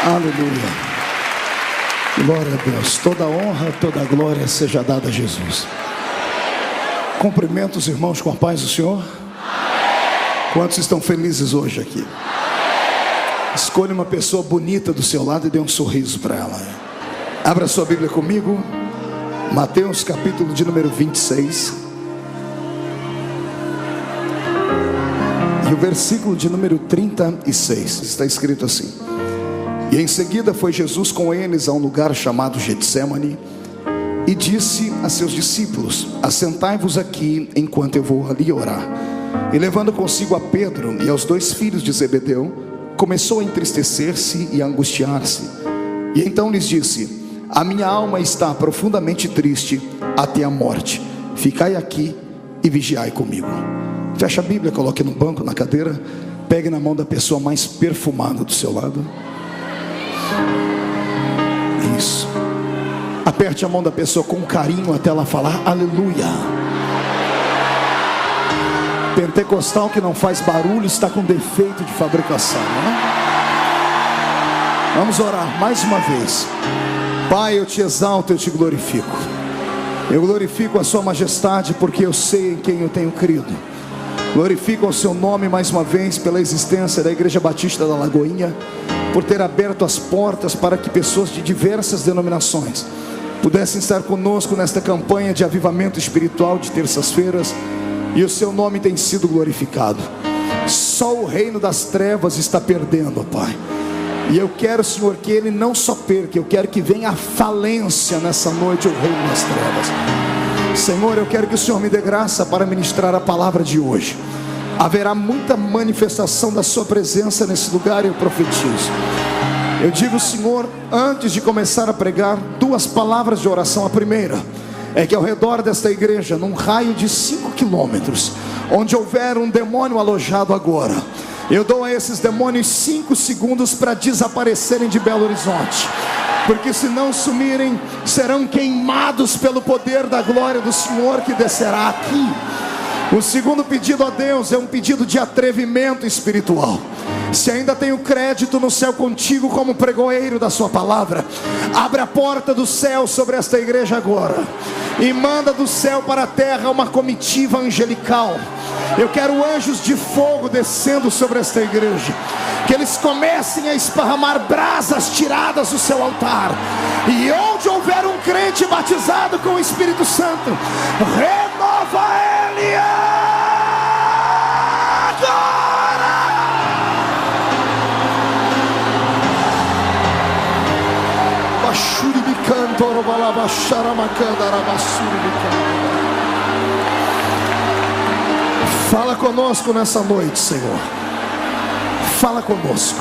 Aleluia. Glória a Deus. Toda honra, toda glória seja dada a Jesus. Cumprimento os irmãos com a paz do Senhor. Quantos estão felizes hoje aqui? Escolha uma pessoa bonita do seu lado e dê um sorriso para ela. Abra sua Bíblia comigo. Mateus capítulo de número 26. E o versículo de número 36. Está escrito assim: E em seguida foi Jesus com eles a um lugar chamado Getsemane, e disse a seus discípulos: Assentai-vos aqui enquanto eu vou ali orar. E levando consigo a Pedro e aos 2 filhos de Zebedeu, começou a entristecer-se e a angustiar-se. E então lhes disse: A minha alma está profundamente triste até a morte. Ficai aqui e vigiai comigo. Feche a Bíblia, coloque no banco, na cadeira. Pegue na mão da pessoa mais perfumada do seu lado. Isso. Aperte a mão da pessoa com carinho até ela falar aleluia. Pentecostal que não faz barulho está com defeito de fabricação, né? Vamos orar mais uma vez. Pai, eu te exalto, eu te glorifico. Eu glorifico a sua majestade porque eu sei em quem eu tenho crido. Glorifico o seu nome mais uma vez pela existência da Igreja Batista da Lagoinha, por ter aberto as portas para que pessoas de diversas denominações pudessem estar conosco nesta campanha de avivamento espiritual de terças-feiras, e o seu nome tem sido glorificado. Só o reino das trevas está perdendo, Pai. E eu quero, Senhor, que ele não só perca, eu quero que venha a falência nessa noite, o reino das trevas. Senhor, eu quero que o Senhor me dê graça para ministrar a palavra de hoje. Haverá muita manifestação da sua presença nesse lugar, e eu profetizo. Eu digo, Senhor, antes de começar a pregar, 2 palavras de oração. A primeira é que ao redor desta igreja, num raio de 5 quilômetros, onde houver um demônio alojado agora, eu dou a esses demônios 5 segundos para desaparecerem de Belo Horizonte, porque se não sumirem, serão queimados pelo poder da glória do Senhor que descerá aqui. O segundo pedido a Deus é um pedido de atrevimento espiritual. Se ainda tenho crédito no céu contigo como pregoeiro da sua palavra, abre a porta do céu sobre esta igreja agora, e manda do céu para a terra uma comitiva angelical. Eu quero anjos de fogo descendo sobre esta igreja, que eles comecem a esparramar brasas tiradas do seu altar, e onde houver um crente batizado com o Espírito Santo, renova ele agora. Fala conosco nessa noite, Senhor. Fala conosco.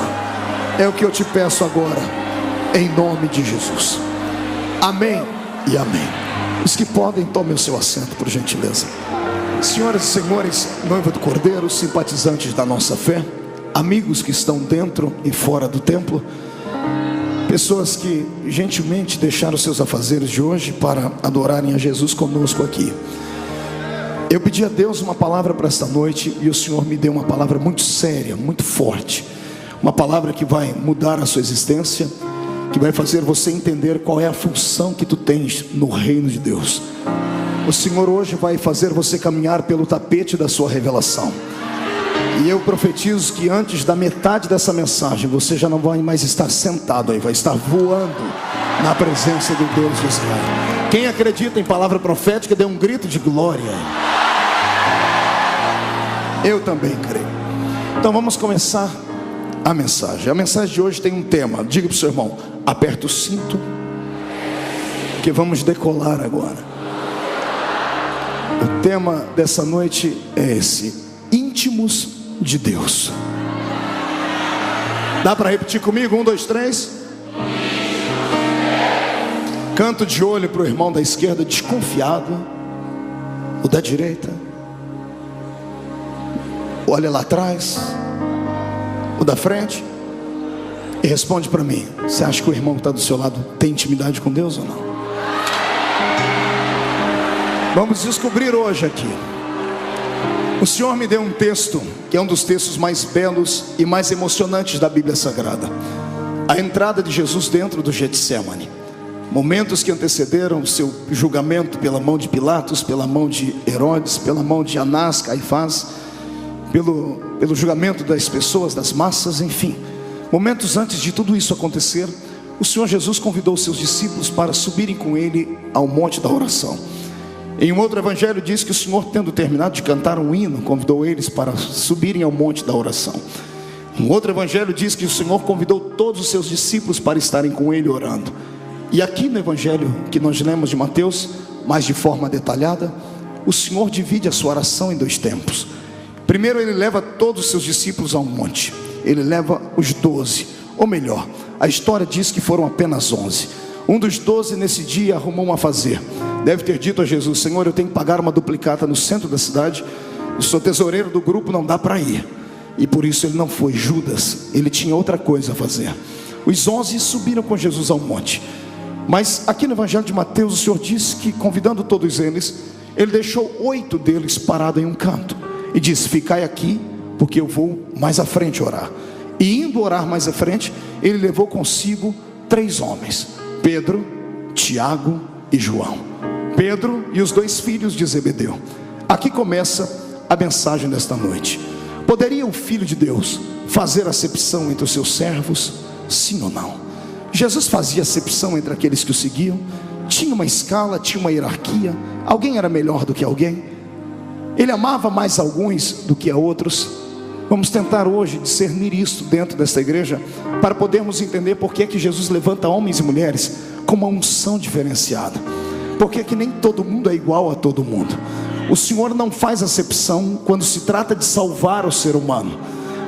É o que eu te peço agora, em nome de Jesus. Amém e amém. Os que podem, tomem o seu assento, por gentileza. Senhoras e senhores, noiva do Cordeiro, simpatizantes da nossa fé, amigos que estão dentro e fora do templo, pessoas que gentilmente deixaram seus afazeres de hoje para adorarem a Jesus conosco aqui. Eu pedi a Deus uma palavra para esta noite, e o Senhor me deu uma palavra muito séria, muito forte. Uma palavra que vai mudar a sua existência, que vai fazer você entender qual é a função que tu tens no reino de Deus. O Senhor hoje vai fazer você caminhar pelo tapete da sua revelação. E eu profetizo que antes da metade dessa mensagem, você já não vai mais estar sentado aí, vai estar voando na presença do Deus de Israel. Quem acredita em palavra profética, dê um grito de glória. Eu também creio. Então vamos começar a mensagem. A mensagem de hoje tem um tema. Diga para o seu irmão: aperta o cinto, que vamos decolar agora. O tema dessa noite é esse: íntimos de Deus. Dá para repetir comigo? 1, 2, 3. Canto de olho para o irmão da esquerda desconfiado, o da direita. Olha lá atrás, o da frente, e responde para mim: você acha que o irmão que está do seu lado tem intimidade com Deus ou não? Vamos descobrir hoje aqui. O Senhor me deu um texto que é um dos textos mais belos e mais emocionantes da Bíblia Sagrada. A entrada de Jesus dentro do Getsemane, momentos que antecederam o seu julgamento pela mão de Pilatos, pela mão de Herodes, pela mão de Anás, Caifás, pelo julgamento das pessoas, das massas, enfim. Momentos antes de tudo isso acontecer, o Senhor Jesus convidou os seus discípulos para subirem com Ele ao monte da oração. Em um outro evangelho diz que o Senhor, tendo terminado de cantar um hino, convidou eles para subirem ao monte da oração. Um outro evangelho diz que o Senhor convidou todos os seus discípulos para estarem com Ele orando. E aqui no evangelho que nós lemos de Mateus, mais de forma detalhada, o Senhor divide a sua oração em dois tempos. Primeiro Ele leva todos os seus discípulos ao monte. Ele leva os 12, ou melhor, a história diz que foram apenas 11. Um dos 12 nesse dia arrumou um afazer. Deve ter dito a Jesus: Senhor, eu tenho que pagar uma duplicata no centro da cidade, eu sou tesoureiro do grupo, não dá para ir. E por isso ele não foi. Judas, ele tinha outra coisa a fazer. Os 11 subiram com Jesus ao monte. Mas aqui no evangelho de Mateus, o Senhor diz que, convidando todos eles, Ele deixou 8 deles parados em um canto e disse: ficai aqui, porque eu vou mais à frente orar. E indo orar mais à frente, Ele levou consigo 3 homens: Pedro, Tiago e João. Pedro e os 2 filhos de Zebedeu. Aqui começa a mensagem desta noite. Poderia o Filho de Deus fazer acepção entre os seus servos? Sim ou não? Jesus fazia acepção entre aqueles que o seguiam? Tinha uma escala, tinha uma hierarquia? Alguém era melhor do que alguém? Ele amava mais alguns do que a outros? Vamos tentar hoje discernir isso dentro desta igreja, para podermos entender por que é que Jesus levanta homens e mulheres com uma unção diferenciada. Por que é que nem todo mundo é igual a todo mundo? O Senhor não faz acepção quando se trata de salvar o ser humano.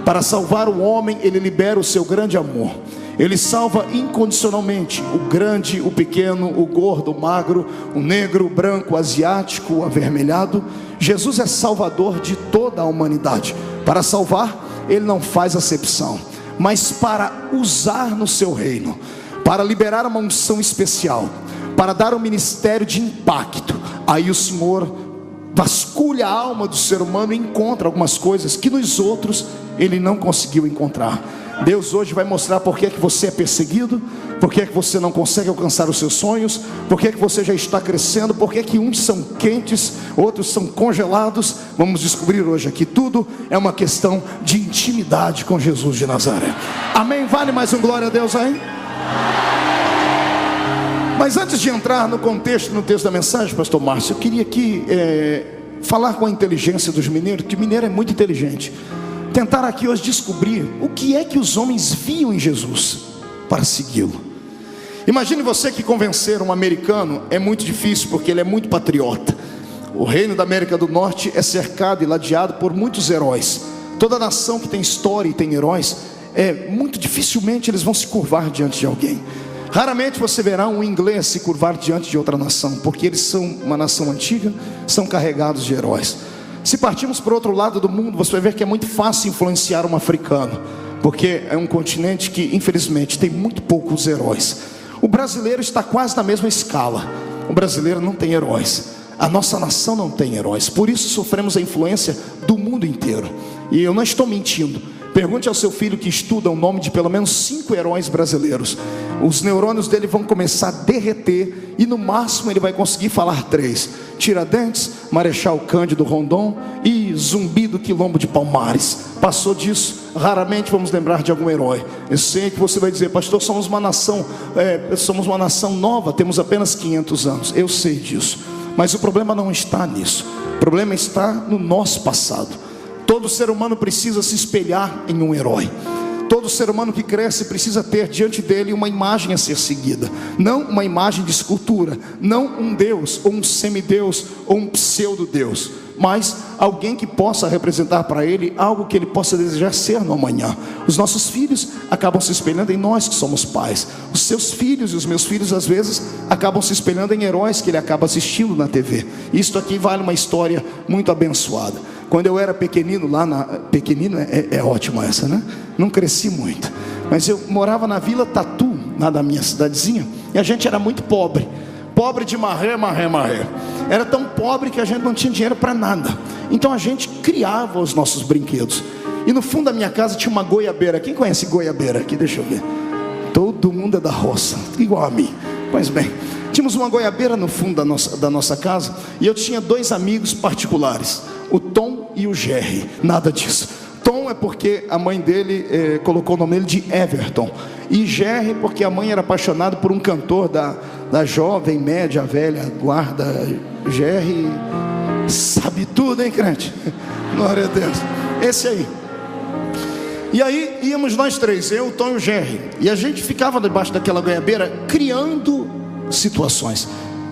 Para salvar o homem, Ele libera o seu grande amor. Ele salva incondicionalmente o grande, o pequeno, o gordo, o magro, o negro, o branco, o asiático, o avermelhado. Jesus é salvador de toda a humanidade. Para salvar, Ele não faz acepção, mas para usar no seu reino, para liberar uma unção especial, para dar um ministério de impacto, aí o Senhor vasculha a alma do ser humano e encontra algumas coisas que nos outros Ele não conseguiu encontrar. Deus hoje vai mostrar por que é que você é perseguido, por que é que você não consegue alcançar os seus sonhos, por que é que você já está crescendo, por que é que uns são quentes, outros são congelados. Vamos descobrir hoje aqui. Tudo é uma questão de intimidade com Jesus de Nazaré. Amém? Vale mais um glória a Deus aí? Mas antes de entrar no contexto, no texto da mensagem, pastor Márcio, eu queria aqui falar com a inteligência dos mineiros, que mineiro é muito inteligente. Tentar aqui hoje descobrir o que é que os homens viam em Jesus para segui-lo. Imagine você que convencer um americano é muito difícil, porque ele é muito patriota. O reino da América do Norte é cercado e ladeado por muitos heróis. Toda nação que tem história e tem heróis, muito dificilmente eles vão se curvar diante de alguém. Raramente você verá um inglês se curvar diante de outra nação, porque eles são uma nação antiga, são carregados de heróis. Se partirmos para o outro lado do mundo, você vai ver que é muito fácil influenciar um africano, porque é um continente que infelizmente tem muito poucos heróis. O brasileiro está quase na mesma escala. O brasileiro não tem heróis. A nossa nação não tem heróis. Por isso sofremos a influência do mundo inteiro. E eu não estou mentindo. Pergunte ao seu filho que estuda o nome de pelo menos 5 heróis brasileiros. Os neurônios dele vão começar a derreter e no máximo ele vai conseguir falar 3: Tiradentes, Marechal Cândido Rondon e Zumbi do Quilombo de Palmares. Passou disso, raramente vamos lembrar de algum herói. Eu sei que você vai dizer: pastor, somos uma nação nova, temos apenas 500 anos. Eu sei disso, mas o problema não está nisso. O problema está no nosso passado. Todo ser humano precisa se espelhar em um herói. Todo ser humano que cresce precisa ter diante dele uma imagem a ser seguida. Não uma imagem de escultura, não um Deus, ou um semideus, ou um pseudo-deus, mas alguém que possa representar para ele algo que ele possa desejar ser no amanhã. Os nossos filhos acabam se espelhando em nós que somos pais. Os seus filhos e os meus filhos às vezes acabam se espelhando em heróis que ele acaba assistindo na TV. Isto aqui vale uma história muito abençoada. Quando eu era pequenino, pequenino é ótimo essa, né? Não cresci muito, mas eu morava na Vila Tatu, lá da minha cidadezinha, e a gente era muito pobre. Pobre de marré. Era tão pobre que a gente não tinha dinheiro para nada. Então a gente criava os nossos brinquedos. E no fundo da minha casa tinha uma goiabeira. Quem conhece goiabeira aqui? Deixa eu ver. mundo é da roça, igual a mim. Pois bem, tínhamos uma goiabeira no fundo da nossa casa, e eu tinha 2 amigos particulares, o Tom e o Jerry. Nada disso. Tom é porque a mãe dele colocou o nome dele de Everton, e Jerry porque a mãe era apaixonada por um cantor da jovem, média, velha guarda. Jerry sabe tudo, hein, crente? Glória a Deus. Esse aí. E aí íamos nós 3, eu, o Tom e o Jerry, e a gente ficava debaixo daquela goiabeira criando situações,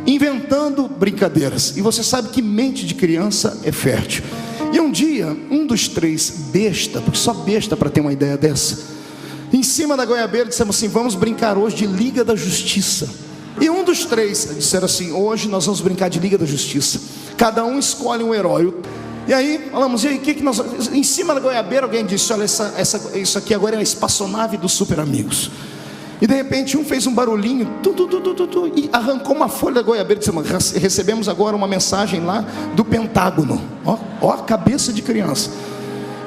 inventando brincadeiras. E você sabe que mente de criança é fértil. E um dia, um dos 3, besta, porque só besta para ter uma ideia dessa, em cima da goiabeira dissemos assim: vamos brincar hoje de Liga da Justiça. E um dos 3 disseram assim: hoje nós vamos brincar de Liga da Justiça. Cada um escolhe um herói. E aí falamos: e aí, que nós... Em cima da goiabeira alguém disse: olha, isso aqui agora é a espaçonave dos Super Amigos. E de repente um fez um barulhinho, e arrancou uma folha da goiabeira e disse: recebemos agora uma mensagem lá do Pentágono. Ó a cabeça de criança.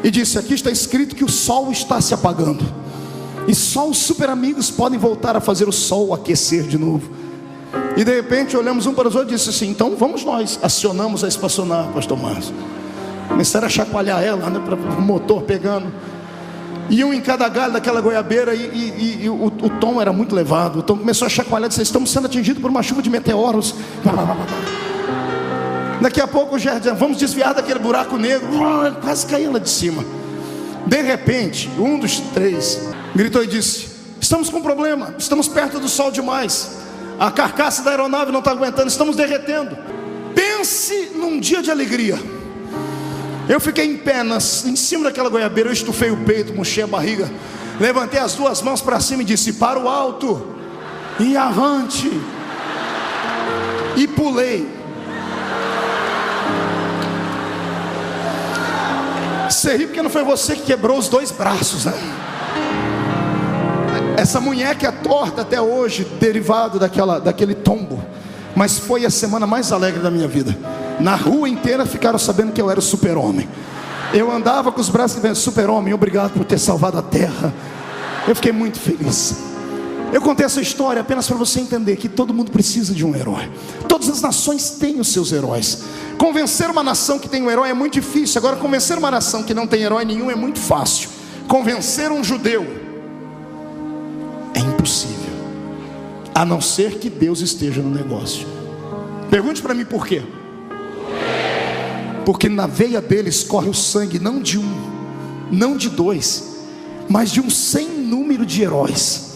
E disse: aqui está escrito que o sol está se apagando, e só os Super Amigos podem voltar a fazer o sol aquecer de novo. E de repente olhamos um para os outros e disse assim: então vamos nós. Acionamos a espaçonave, pastor Márcio. Começaram a chacoalhar ela, né, para o motor pegando. E um em cada galho daquela goiabeira. E o Tom era muito levado. O Tom começou a chacoalhar e disse: estamos sendo atingidos por uma chuva de meteoros. Daqui a pouco o Jerry: vamos desviar daquele buraco negro. Quase caiu lá de cima. De repente, um dos 3 gritou e disse: estamos com um problema, estamos perto do sol demais, a carcaça da aeronave não está aguentando, estamos derretendo. Pense num dia de alegria. Eu fiquei em pé em cima daquela goiabeira, eu estufei o peito, murchei a barriga, levantei as 2 mãos para cima e disse: para o alto e avante. E pulei. Você ri porque não foi você que quebrou os 2 braços, né? Essa munheca é torta até hoje, derivado daquele tombo. Mas foi a semana mais alegre da minha vida. Na rua inteira ficaram sabendo que eu era o Super-Homem. Eu andava com os braços dizendo: Super-Homem, obrigado por ter salvado a terra. Eu fiquei muito feliz. Eu contei essa história apenas para você entender que todo mundo precisa de um herói. Todas as nações têm os seus heróis. Convencer uma nação que tem um herói é muito difícil. Agora, convencer uma nação que não tem herói nenhum é muito fácil. Convencer um judeu é impossível, a não ser que Deus esteja no negócio. Pergunte para mim por quê? Porque na veia deles corre o sangue não de um, não de 2, mas de um sem número de heróis.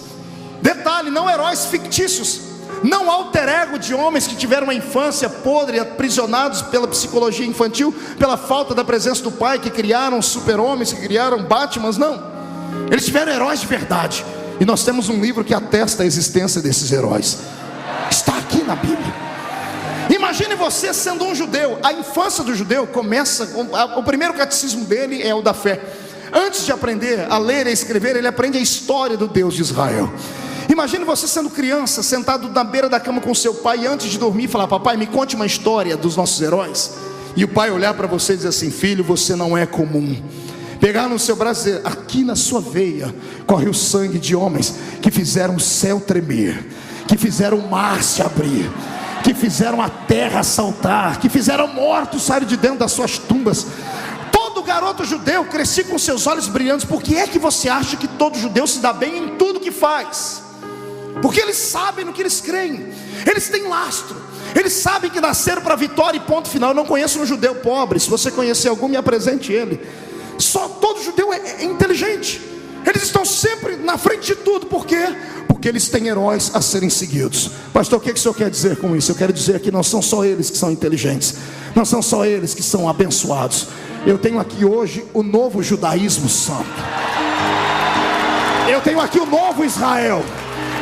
Detalhe, não heróis fictícios, não alter ego de homens que tiveram uma infância podre, aprisionados pela psicologia infantil, pela falta da presença do pai, que criaram super-homens, que criaram Batmans. Não, eles tiveram heróis de verdade. E nós temos um livro que atesta a existência desses heróis. Está aqui na Bíblia. Imagine você sendo um judeu. A infância do judeu começa, o primeiro catecismo dele é o da fé. Antes de aprender a ler e a escrever, ele aprende a história do Deus de Israel. Imagine você sendo criança, sentado na beira da cama com seu pai, e antes de dormir falar: papai, me conte uma história dos nossos heróis. E o pai olhar para você e dizer assim: filho, você não é comum. Pegar no seu braço e dizer: aqui na sua veia corre o sangue de homens que fizeram o céu tremer, que fizeram o mar se abrir, que fizeram a terra saltar, que fizeram mortos sair de dentro das suas tumbas. Todo garoto judeu crescia com seus olhos brilhantes. Por que é que você acha que todo judeu se dá bem em tudo que faz? Porque eles sabem no que eles creem. Eles têm lastro. Eles sabem que nasceram para a vitória e ponto final. Eu não conheço um judeu pobre. Se você conhecer algum, me apresente ele. Só todo judeu é inteligente. Eles estão sempre na frente de tudo. Por quê? Porque eles têm heróis a serem seguidos. Pastor, o que o senhor quer dizer com isso? Eu quero dizer que não são só eles que são inteligentes, não são só eles que são abençoados. Eu tenho aqui hoje o novo judaísmo santo. Eu tenho aqui o novo Israel.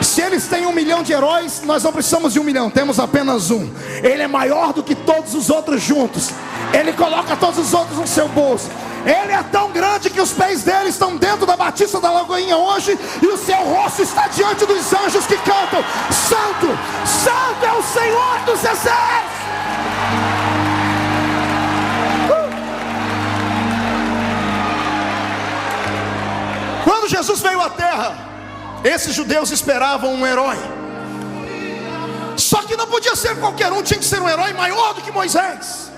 Se eles têm 1 milhão de heróis, nós não precisamos de 1 milhão, temos apenas um. Ele é maior do que todos os outros juntos. Ele coloca todos os outros no seu bolso. Ele é tão grande que os pés dele estão dentro da Batista da Lagoinha hoje, e o seu rosto está diante dos anjos que cantam: Santo, Santo é o Senhor dos exércitos. Quando Jesus veio à terra, Esses judeus esperavam um herói. Só que não podia ser qualquer um, tinha que ser um herói maior do que Moisés.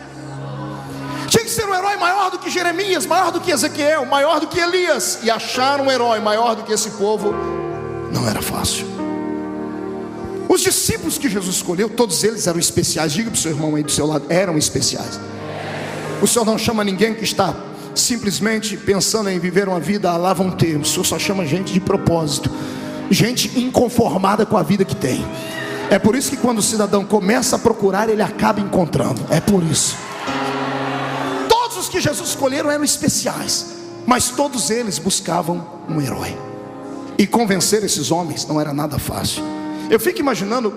Tinha que ser um herói maior do que Jeremias, maior do que Ezequiel, maior do que Elias. E achar um herói maior do que esse povo não era fácil. Os discípulos que Jesus escolheu, todos eles eram especiais. Diga para o seu irmão aí do seu lado, eram especiais. O Senhor não chama ninguém que está simplesmente pensando em viver uma vida à lá vão ter. O Senhor só chama gente de propósito, gente inconformada com a vida que tem. É por isso que quando o cidadão começa a procurar, ele acaba encontrando. É por isso. Todos os que Jesus escolheram eram especiais, mas todos eles buscavam um herói. E convencer esses homens não era nada fácil. Eu fico imaginando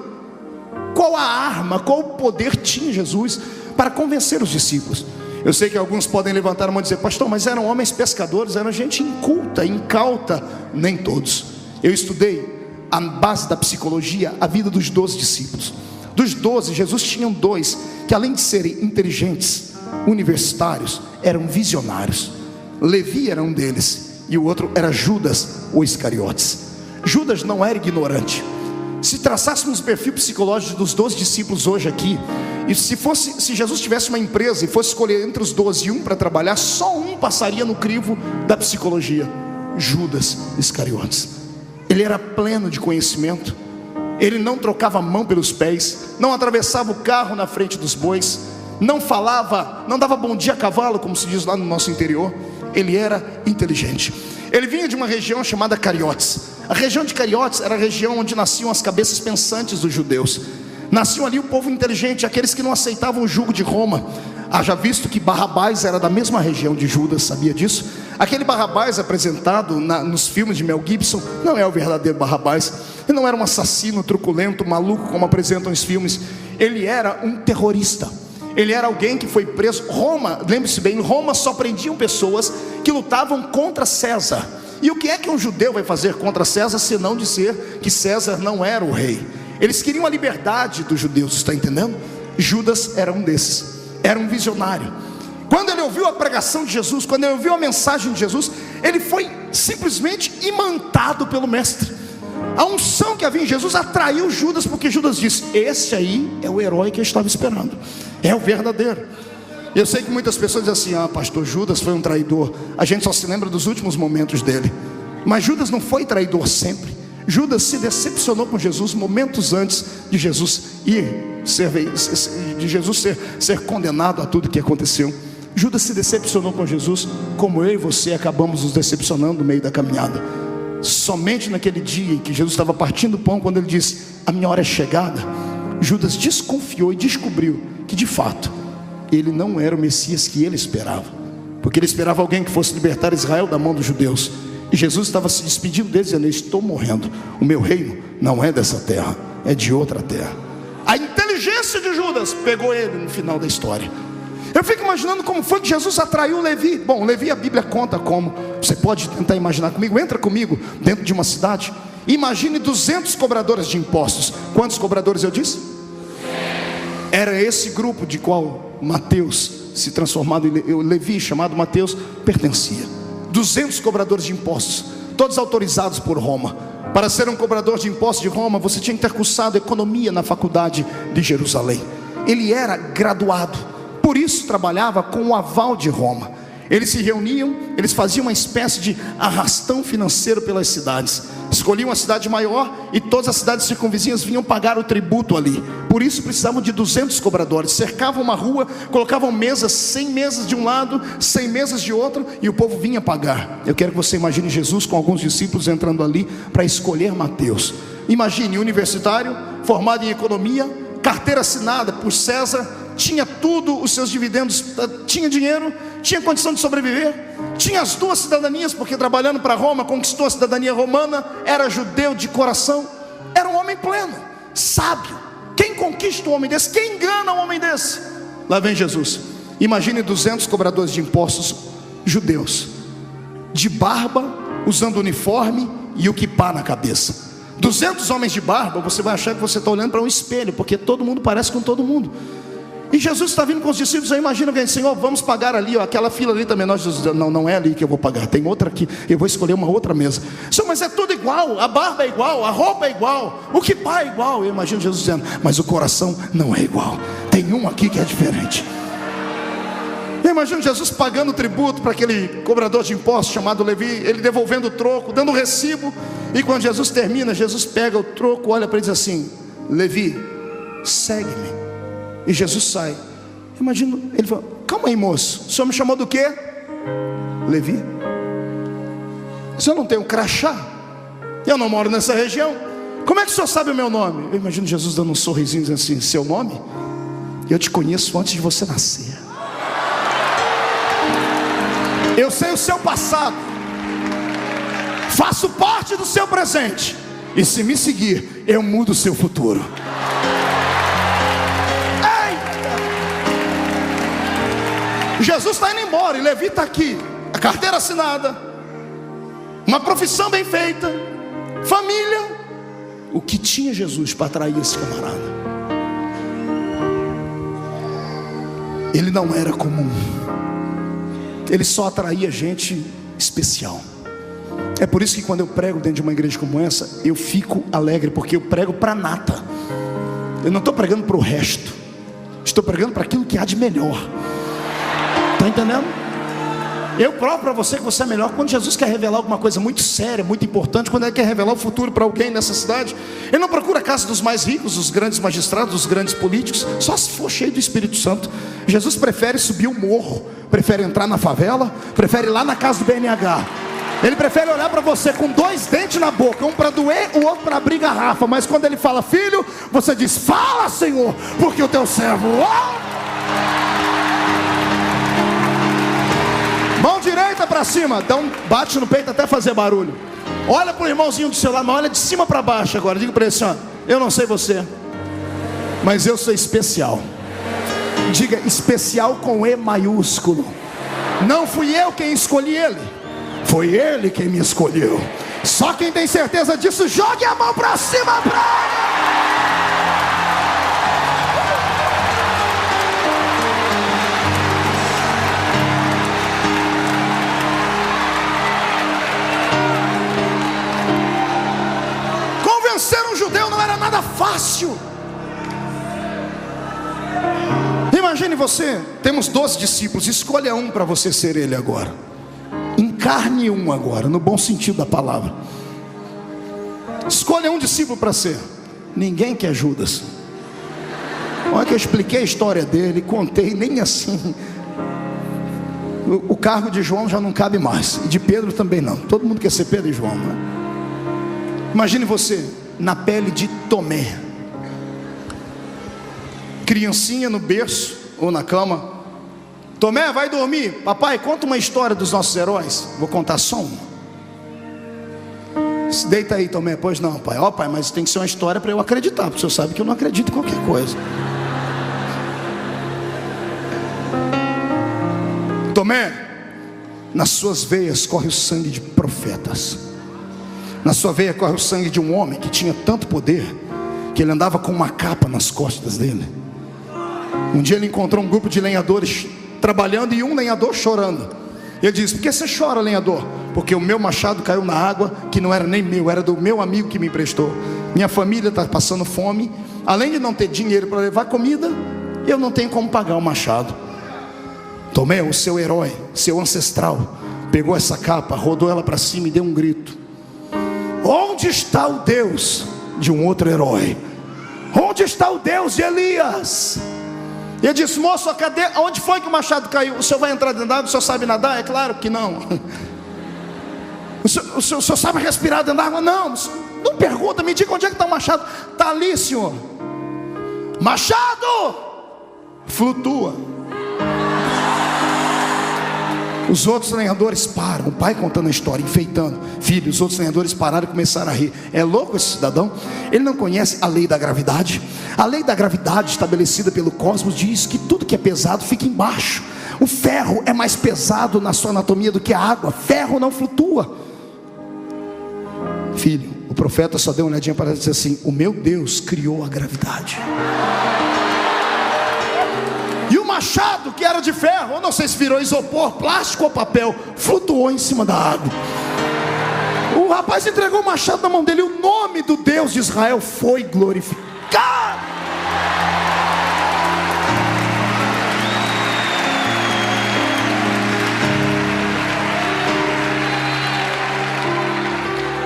qual a arma, qual o poder tinha Jesus para convencer os discípulos. Eu sei que alguns podem levantar a mão e dizer: pastor, mas eram homens pescadores, eram gente inculta, incauta. Nem todos. Eu estudei a base da psicologia, a vida dos 12 discípulos. Dos 12, Jesus tinha 2 que, além de serem inteligentes, universitários, eram visionários. Levi era um deles, e o outro era Judas, o Iscariotes. Judas não era ignorante. Se traçássemos o perfil psicológico dos 12 discípulos hoje aqui, e se Jesus tivesse uma empresa e fosse escolher entre os 12 um para trabalhar, só um passaria no crivo da psicologia: Judas Iscariotes. Ele era pleno de conhecimento. Ele não trocava a mão pelos pés, não atravessava o carro na frente dos bois, não falava, não dava bom dia a cavalo, como se diz lá no nosso interior. Ele era inteligente. Ele vinha de uma região chamada Cariotes. A região de Cariotes era a região onde nasciam as cabeças pensantes dos judeus. Nasciam ali o povo inteligente, aqueles que não aceitavam o jugo de Roma. Haja visto que Barrabás era da mesma região de Judas, sabia disso? Aquele Barrabás apresentado nos filmes de Mel Gibson não é o verdadeiro Barrabás. Ele não era um assassino truculento, maluco, como apresentam os filmes. Ele era um terrorista. Ele era alguém que foi preso. Roma, lembre-se bem, Roma só prendiam pessoas que lutavam contra César. E o que é que um judeu vai fazer contra César, senão dizer que César não era o rei? Eles queriam a liberdade dos judeus, está entendendo? Judas era um desses, era um visionário. Quando ele ouviu a pregação de Jesus, quando ele ouviu a mensagem de Jesus, ele foi simplesmente imantado pelo mestre. A unção que havia em Jesus atraiu Judas, porque Judas disse: esse aí é o herói que eu estava esperando, é o verdadeiro. Eu sei que muitas pessoas dizem assim: ah, pastor, Judas foi um traidor. A gente só se lembra dos últimos momentos dele. Mas Judas não foi traidor sempre. Judas se decepcionou com Jesus momentos antes de Jesus ser condenado a tudo que aconteceu. Judas se decepcionou com Jesus, como eu e você acabamos nos decepcionando no meio da caminhada. Somente naquele dia em que Jesus estava partindo o pão, quando ele disse: a minha hora é chegada, Judas desconfiou e descobriu que de fato ele não era o Messias que ele esperava, porque ele esperava alguém que fosse libertar Israel da mão dos judeus. E Jesus estava se despedindo deles, dizendo: eu estou morrendo, o meu reino não é dessa terra, é de outra terra. A inteligência de Judas pegou ele no final da história. Eu fico imaginando como foi que Jesus atraiu Levi. Bom, Levi a Bíblia conta como. Você pode tentar imaginar comigo. Entra comigo dentro de uma cidade. Imagine 200 cobradores de impostos. Quantos cobradores eu disse? Era esse grupo de qual Mateus, se transformado em Levi, chamado Mateus, pertencia. 200 cobradores de impostos, todos autorizados por Roma. Para ser um cobrador de impostos de Roma, você tinha que ter cursado economia na faculdade de Jerusalém. Ele era graduado, por isso trabalhava com o aval de Roma. Eles se reuniam, eles faziam uma espécie de arrastão financeiro pelas cidades. Escolhiam uma cidade maior e todas as cidades circunvizinhas vinham pagar o tributo ali. Por isso precisavam de 200 cobradores. Cercavam uma rua, colocavam mesas, 100 mesas de um lado, 100 mesas de outro, e o povo vinha pagar. Eu quero que você imagine Jesus com alguns discípulos entrando ali para escolher Mateus. Imagine, universitário, formado em economia, carteira assinada por César, tinha tudo, os seus dividendos, tinha dinheiro, tinha condição de sobreviver, tinha as 2 cidadanias, porque trabalhando para Roma, conquistou a cidadania romana, era judeu de coração, era um homem pleno, sábio. Quem conquista um homem desse? Quem engana um homem desse? Lá vem Jesus. Imagine 200 cobradores de impostos judeus, de barba, usando uniforme e o quipá na cabeça. 200 homens de barba, você vai achar que você está olhando para um espelho, porque todo mundo parece com todo mundo. E Jesus está vindo com os discípulos. Eu imagino alguém, Senhor, vamos pagar ali, ó, aquela fila ali também. Nós Jesus, não é ali que eu vou pagar, tem outra aqui, eu vou escolher uma outra mesa. Senhor, mas é tudo igual, a barba é igual, a roupa é igual, o que pá é igual. Eu imagino Jesus dizendo, mas o coração não é igual, tem um aqui que é diferente. Eu imagino Jesus pagando tributo para aquele cobrador de impostos chamado Levi, ele devolvendo o troco, dando o recibo. E quando Jesus termina, Jesus pega o troco, olha para ele e diz assim, Levi, segue-me. E Jesus sai. Imagino, ele fala, calma aí, moço, o senhor me chamou do quê? Levi. O senhor não tem um crachá? Eu não moro nessa região. Como é que o senhor sabe o meu nome? Eu imagino Jesus dando um sorrisinho, dizendo assim, seu nome? Eu te conheço antes de você nascer. Eu sei o seu passado, faço parte do seu presente, e se me seguir, eu mudo o seu futuro. Jesus está indo embora e Levi está aqui, a carteira assinada, uma profissão bem feita, família. O que tinha Jesus para atrair esse camarada? Ele não era comum, ele só atraía gente especial. É por isso que quando eu prego dentro de uma igreja como essa, eu fico alegre, porque eu prego para a nata. Eu não estou pregando para o resto, estou pregando para aquilo que há de melhor. Está entendendo? Eu provo para você que você é melhor. Quando Jesus quer revelar alguma coisa muito séria, muito importante, quando ele quer revelar o futuro para alguém nessa cidade, ele não procura a casa dos mais ricos, dos grandes magistrados, dos grandes políticos, só se for cheio do Espírito Santo. Jesus prefere subir o morro, prefere entrar na favela, prefere ir lá na casa do BNH. Ele prefere olhar para você com 2 dentes na boca, um para doer, o outro para abrir garrafa. Mas quando ele fala, filho, você diz, fala, Senhor, porque o teu servo... Mão direita para cima, bate no peito até fazer barulho. Olha para o irmãozinho do seu lado, mas olha de cima para baixo agora. Diga para ele assim, ó, eu não sei você, mas eu sou especial. Diga, especial com E maiúsculo. Não fui eu quem escolhi ele, foi ele quem me escolheu. Só quem tem certeza disso, jogue a mão para cima para ele. Ser um judeu não era nada fácil. Imagine você, temos 12 discípulos, escolha um para você ser ele agora. Encarne um agora, no bom sentido da palavra. Escolha um discípulo para ser. Ninguém quer Judas. Olha que eu expliquei a história dele, contei, nem assim. O cargo de João já não cabe mais, e de Pedro também não. Todo mundo quer ser Pedro e João, né? Imagine você na pele de Tomé, criancinha no berço ou na cama. Tomé, vai dormir. Papai, conta uma história dos nossos heróis. Vou contar só uma. Se deita aí, Tomé. Pois não, pai. Ó, pai, mas tem que ser uma história para eu acreditar, porque o senhor sabe que eu não acredito em qualquer coisa. Tomé, nas suas veias corre o sangue de profetas. Na sua veia corre o sangue de um homem que tinha tanto poder, que ele andava com uma capa nas costas dele. Um dia ele encontrou um grupo de lenhadores trabalhando e um lenhador chorando. Ele disse, por que você chora, lenhador? Porque o meu machado caiu na água, que não era nem meu, era do meu amigo que me emprestou. Minha família está passando fome. Além de não ter dinheiro para levar comida, eu não tenho como pagar o machado. Tomé, o seu herói, seu ancestral, pegou essa capa, rodou ela para cima e deu um grito. Onde está o Deus de um outro herói? Onde está o Deus de Elias? E ele disse, moço, cadê? Onde foi que o machado caiu? O senhor vai entrar dentro da água? O senhor sabe nadar? É claro que não. O senhor sabe respirar dentro da água? Não. Não pergunta, me diga onde é que está o machado. Está ali, senhor. Machado! Flutua. Os outros lenhadores param, o pai contando a história, enfeitando. Filho, os outros lenhadores pararam e começaram a rir. É louco esse cidadão? Ele não conhece a lei da gravidade. A lei da gravidade estabelecida pelo cosmos diz que tudo que é pesado fica embaixo. O ferro é mais pesado na sua anatomia do que a água. Ferro não flutua. Filho, o profeta só deu uma olhadinha para dizer assim: o meu Deus criou a gravidade. machado, que era de ferro, eu não sei se virou isopor, plástico ou papel, flutuou em cima da água. O rapaz entregou o machado na mão dele, e o nome do Deus de Israel foi glorificado.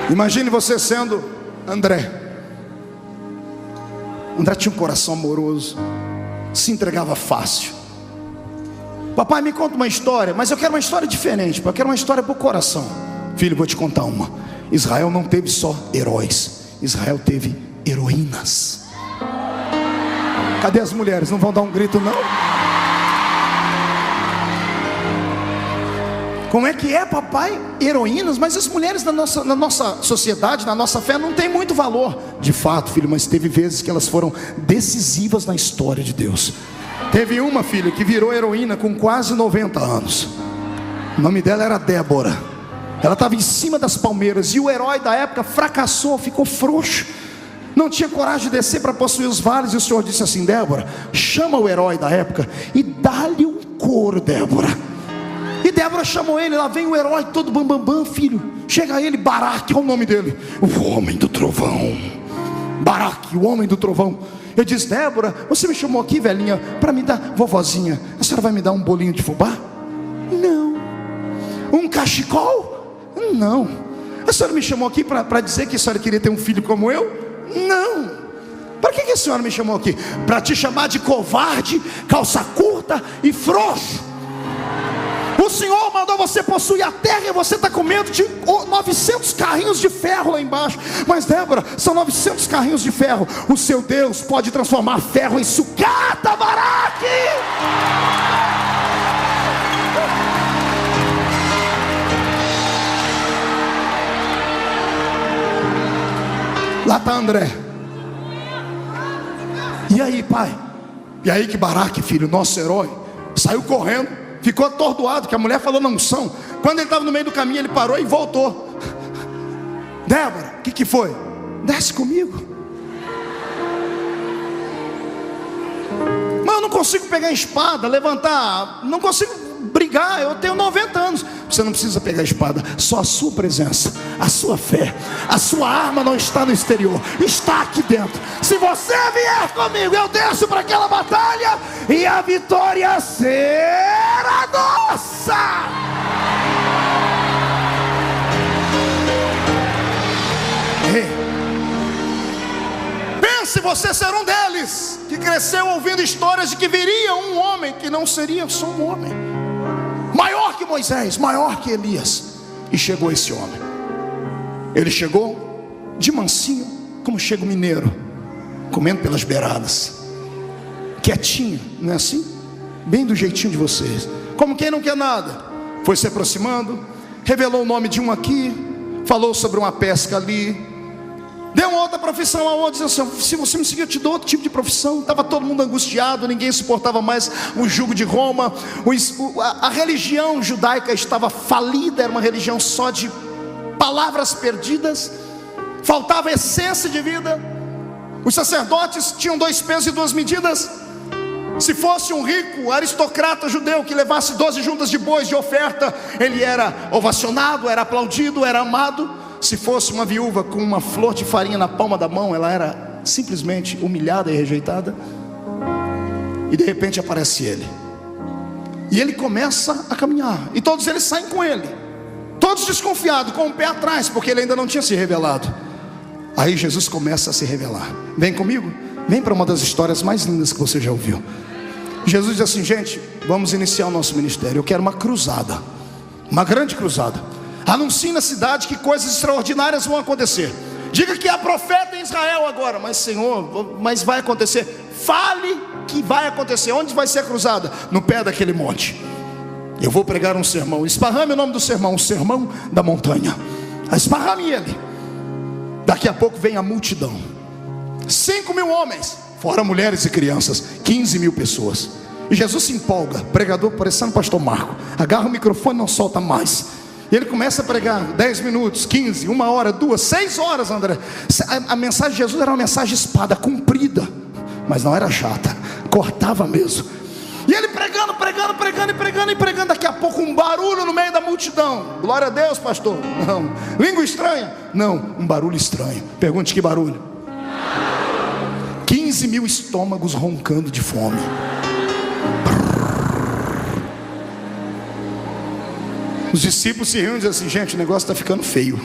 Imagine você sendo André. André tinha um coração amoroso, se entregava fácil. Papai, me conta uma história, mas eu quero uma história diferente, eu quero uma história para o coração. Filho, vou te contar uma. Israel não teve só heróis, Israel teve heroínas. Cadê as mulheres? Não vão dar um grito não? Como é que é, papai? Heroínas? Mas as mulheres na nossa sociedade, na nossa fé, não tem muito valor. De fato, filho, mas teve vezes que elas foram decisivas na história de Deus. Teve uma, filho, que virou heroína com quase 90 anos. O nome dela era Débora. Ela estava em cima das palmeiras, e o herói da época fracassou, ficou frouxo, não tinha coragem de descer para possuir os vales. E o Senhor disse assim: Débora, chama o herói da época e dá-lhe um couro, Débora. E Débora chamou ele, lá vem o herói todo bambambam, filho. Chega ele, Baraque, olha o nome dele, o homem do trovão. Baraque, o homem do trovão. Eu disse: Débora, você me chamou aqui, velhinha, para me dar, vovozinha, a senhora vai me dar um bolinho de fubá? Não. Um cachecol? Não. A senhora me chamou aqui para dizer que a senhora queria ter um filho como eu? Não. Para que a senhora me chamou aqui? Para te chamar de covarde, calça curta e frouxo. O Senhor mandou você possuir a terra, e você está com medo de 900 carrinhos de ferro lá embaixo. Mas Débora, são 900 carrinhos de ferro. O seu Deus pode transformar ferro em sucata, Baraque. Lá está André. E aí, pai? E aí que Baraque, filho, nosso herói, saiu correndo, ficou atordoado, que a mulher falou não são. Quando ele estava no meio do caminho, ele parou e voltou. Débora, o que foi? Desce comigo. Mas eu não consigo pegar a espada, levantar, não consigo brigar, eu tenho 90 anos. Você não precisa pegar a espada, só a sua presença, a sua fé. A sua arma não está no exterior, está aqui dentro. Se você vier comigo, eu desço para aquela batalha, e a vitória será nossa. Ei, pense você ser um deles, que cresceu ouvindo histórias de que viria um homem que não seria só um homem, maior que Moisés, maior que Elias. E chegou esse homem. Ele chegou de mansinho, como chega o mineiro, comendo pelas beiradas, quietinho, não é assim? Bem do jeitinho de vocês, como quem não quer nada. Foi se aproximando, revelou o nome de um aqui, falou sobre uma pesca ali, deu uma outra profissão a outra, disse assim: se você me seguir, eu te dou outro tipo de profissão. Estava todo mundo angustiado, ninguém suportava mais o jugo de Roma. A religião judaica estava falida, era uma religião só de palavras perdidas, faltava essência de vida. Os sacerdotes tinham 2 pesos e 2 medidas. Se fosse um rico aristocrata judeu que levasse 12 juntas de bois de oferta, ele era ovacionado, era aplaudido, era amado. Se fosse uma viúva com uma flor de farinha na palma da mão, ela era simplesmente humilhada e rejeitada. E de repente aparece ele, e ele começa a caminhar, e todos eles saem com ele, todos desconfiados, com o pé atrás, porque ele ainda não tinha se revelado. Aí Jesus começa a se revelar. Vem comigo, vem para uma das histórias mais lindas que você já ouviu. Jesus diz assim: gente, vamos iniciar o nosso ministério. Eu quero uma cruzada, uma grande cruzada. Anuncie na cidade que coisas extraordinárias vão acontecer. Diga que há profeta em Israel agora. Mas Senhor, mas vai acontecer. Fale que vai acontecer. Onde vai ser a cruzada? No pé daquele monte. Eu vou pregar um sermão. Esparrame o nome do sermão: o sermão da montanha. Esparrame ele. Daqui a pouco vem a multidão, 5.000 homens, fora mulheres e crianças, 15.000 pessoas. E Jesus se empolga, pregador parecendo pastor Marco, agarra o microfone e não solta mais. E ele começa a pregar 10 minutos, 15, 1 hora, 2, 6 horas, André. A mensagem de Jesus era uma mensagem espada, comprida, mas não era chata, cortava mesmo. E ele prega pregando. Daqui a pouco um barulho no meio da multidão. Glória a Deus, pastor. Não. Língua estranha? Não, um barulho estranho. Pergunte que barulho. 15 mil estômagos roncando de fome. Os discípulos se riam e dizem assim: gente, o negócio está ficando feio.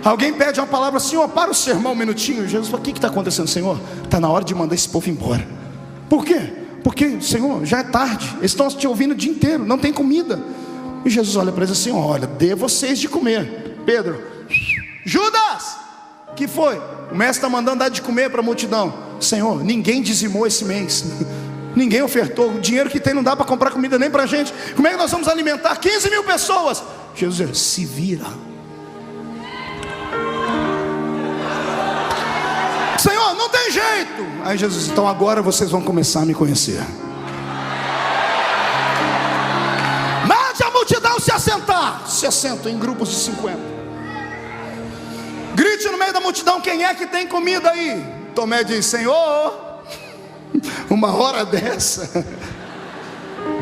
Alguém pede uma palavra: Senhor, para o sermão um minutinho. Jesus fala: o que está acontecendo, Senhor? Está na hora de mandar esse povo embora. Por quê? Porque, Senhor, já é tarde, eles estão te ouvindo o dia inteiro, não tem comida. E Jesus olha para eles assim: olha, dê vocês de comer. Pedro: Judas, que foi? O mestre está mandando dar de comer para a multidão. Senhor, ninguém dizimou esse mês. Ninguém ofertou. O dinheiro que tem não dá para comprar comida nem para a gente. Como é que nós vamos alimentar 15 mil pessoas? Jesus diz: se vira. Senhor, não tem jeito. Aí Jesus: então agora vocês vão começar a me conhecer. Mande a multidão se assentar. Se assentam em grupos de 50. Grite no meio da multidão: quem é que tem comida aí? Tomé diz: Senhor, uma hora dessa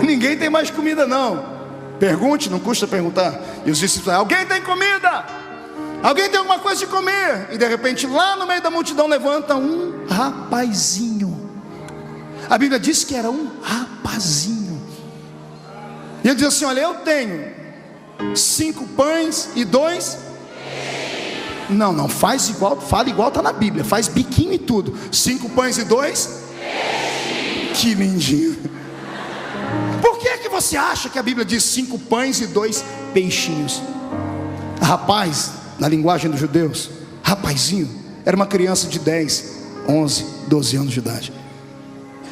ninguém tem mais comida não. Pergunte, não custa perguntar. E os discípulos: alguém tem comida? Alguém tem alguma coisa de comer? E de repente lá no meio da multidão levanta um rapazinho. A Bíblia diz que era um rapazinho. E ele diz assim: olha, eu tenho 5 pães e 2. Não, faz igual, fala igual está na Bíblia, faz biquinho e tudo. 5 pães e 2. Que lindinho. Por que você acha que a Bíblia diz 5 pães e 2 peixinhos? Rapaz, na linguagem dos judeus, rapazinho, era uma criança de 10, 11, 12 anos de idade.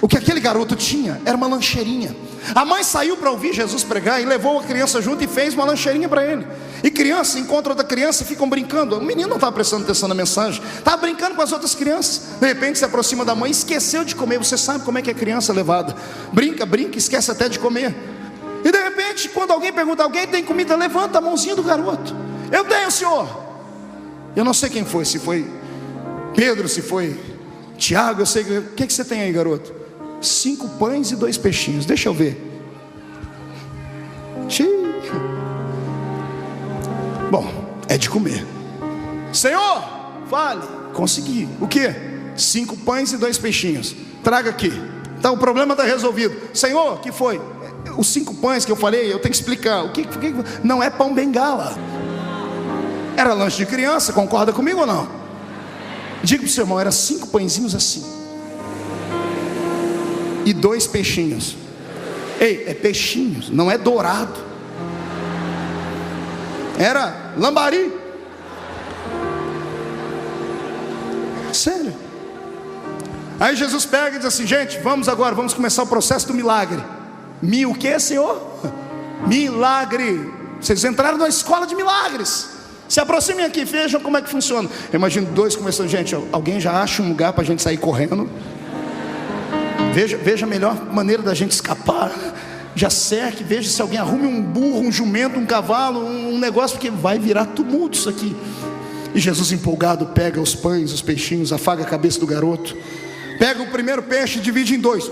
O que aquele garoto tinha era uma lancheirinha. A mãe saiu para ouvir Jesus pregar e levou a criança junto e fez uma lancheirinha para ele. E criança encontra outra criança e ficam brincando. O menino não estava prestando atenção na mensagem, estava brincando com as outras crianças. De repente se aproxima da mãe, esqueceu de comer. Você sabe como é que é criança levada: brinca, esquece até de comer. E de repente, quando alguém pergunta: alguém tem comida? Levanta a mãozinha do garoto: eu tenho, Senhor. Eu não sei quem foi, se foi Pedro, se foi Tiago, eu sei. O que você tem aí, garoto? 5 pães e 2 peixinhos. Deixa eu ver. Bom, é de comer. Senhor, fale. Consegui. O que? 5 pães e 2 peixinhos. Traga aqui. Então o problema está resolvido. Senhor, o que foi? Os 5 pães que eu falei, eu tenho que explicar. O que não é pão bengala. Era lanche de criança, concorda comigo ou não? Diga para o seu irmão: era 5 pãezinhos assim e 2 peixinhos. Ei, é peixinhos, não é dourado. Era lambari. Sério. Aí Jesus pega e diz assim: gente, vamos começar o processo do milagre. O que, Senhor? Milagre. Vocês entraram na escola de milagres. Se aproximem aqui, vejam como é que funciona. Eu imagino 2 começando: gente, alguém já acha um lugar para a gente sair correndo? Veja a melhor maneira da gente escapar. Já cerque, veja se alguém arrume um burro, um jumento, um cavalo, um negócio, porque vai virar tumulto isso aqui. E Jesus, empolgado, pega os pães, os peixinhos, afaga a cabeça do garoto, pega o primeiro peixe e divide em 2.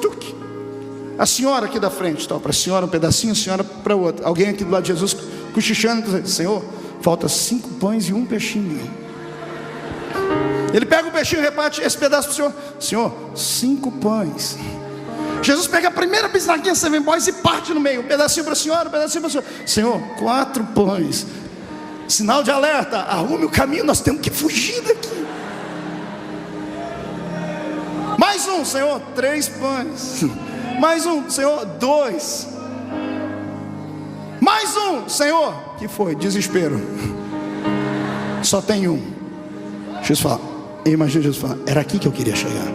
A senhora aqui da frente, para a senhora um pedacinho, a senhora para outra. Alguém aqui do lado de Jesus cochichando, dizendo: Senhor, falta 5 pães e 1 peixinho. Ele pega o peixinho e reparte esse pedaço para o Senhor. Senhor, 5 pães. Jesus pega a primeira bisnaguinha 7 boys e parte no meio. Um pedacinho para a senhora, um pedacinho para o Senhor. Senhor, 4 pães. Sinal de alerta: arrume o caminho, nós temos que fugir daqui. Mais um, Senhor, 3 pães. Mais um, Senhor, 2. Mais um, Senhor. Que foi? Desespero. Só tem um. Jesus fala, eu imagino Jesus falar: era aqui que eu queria chegar.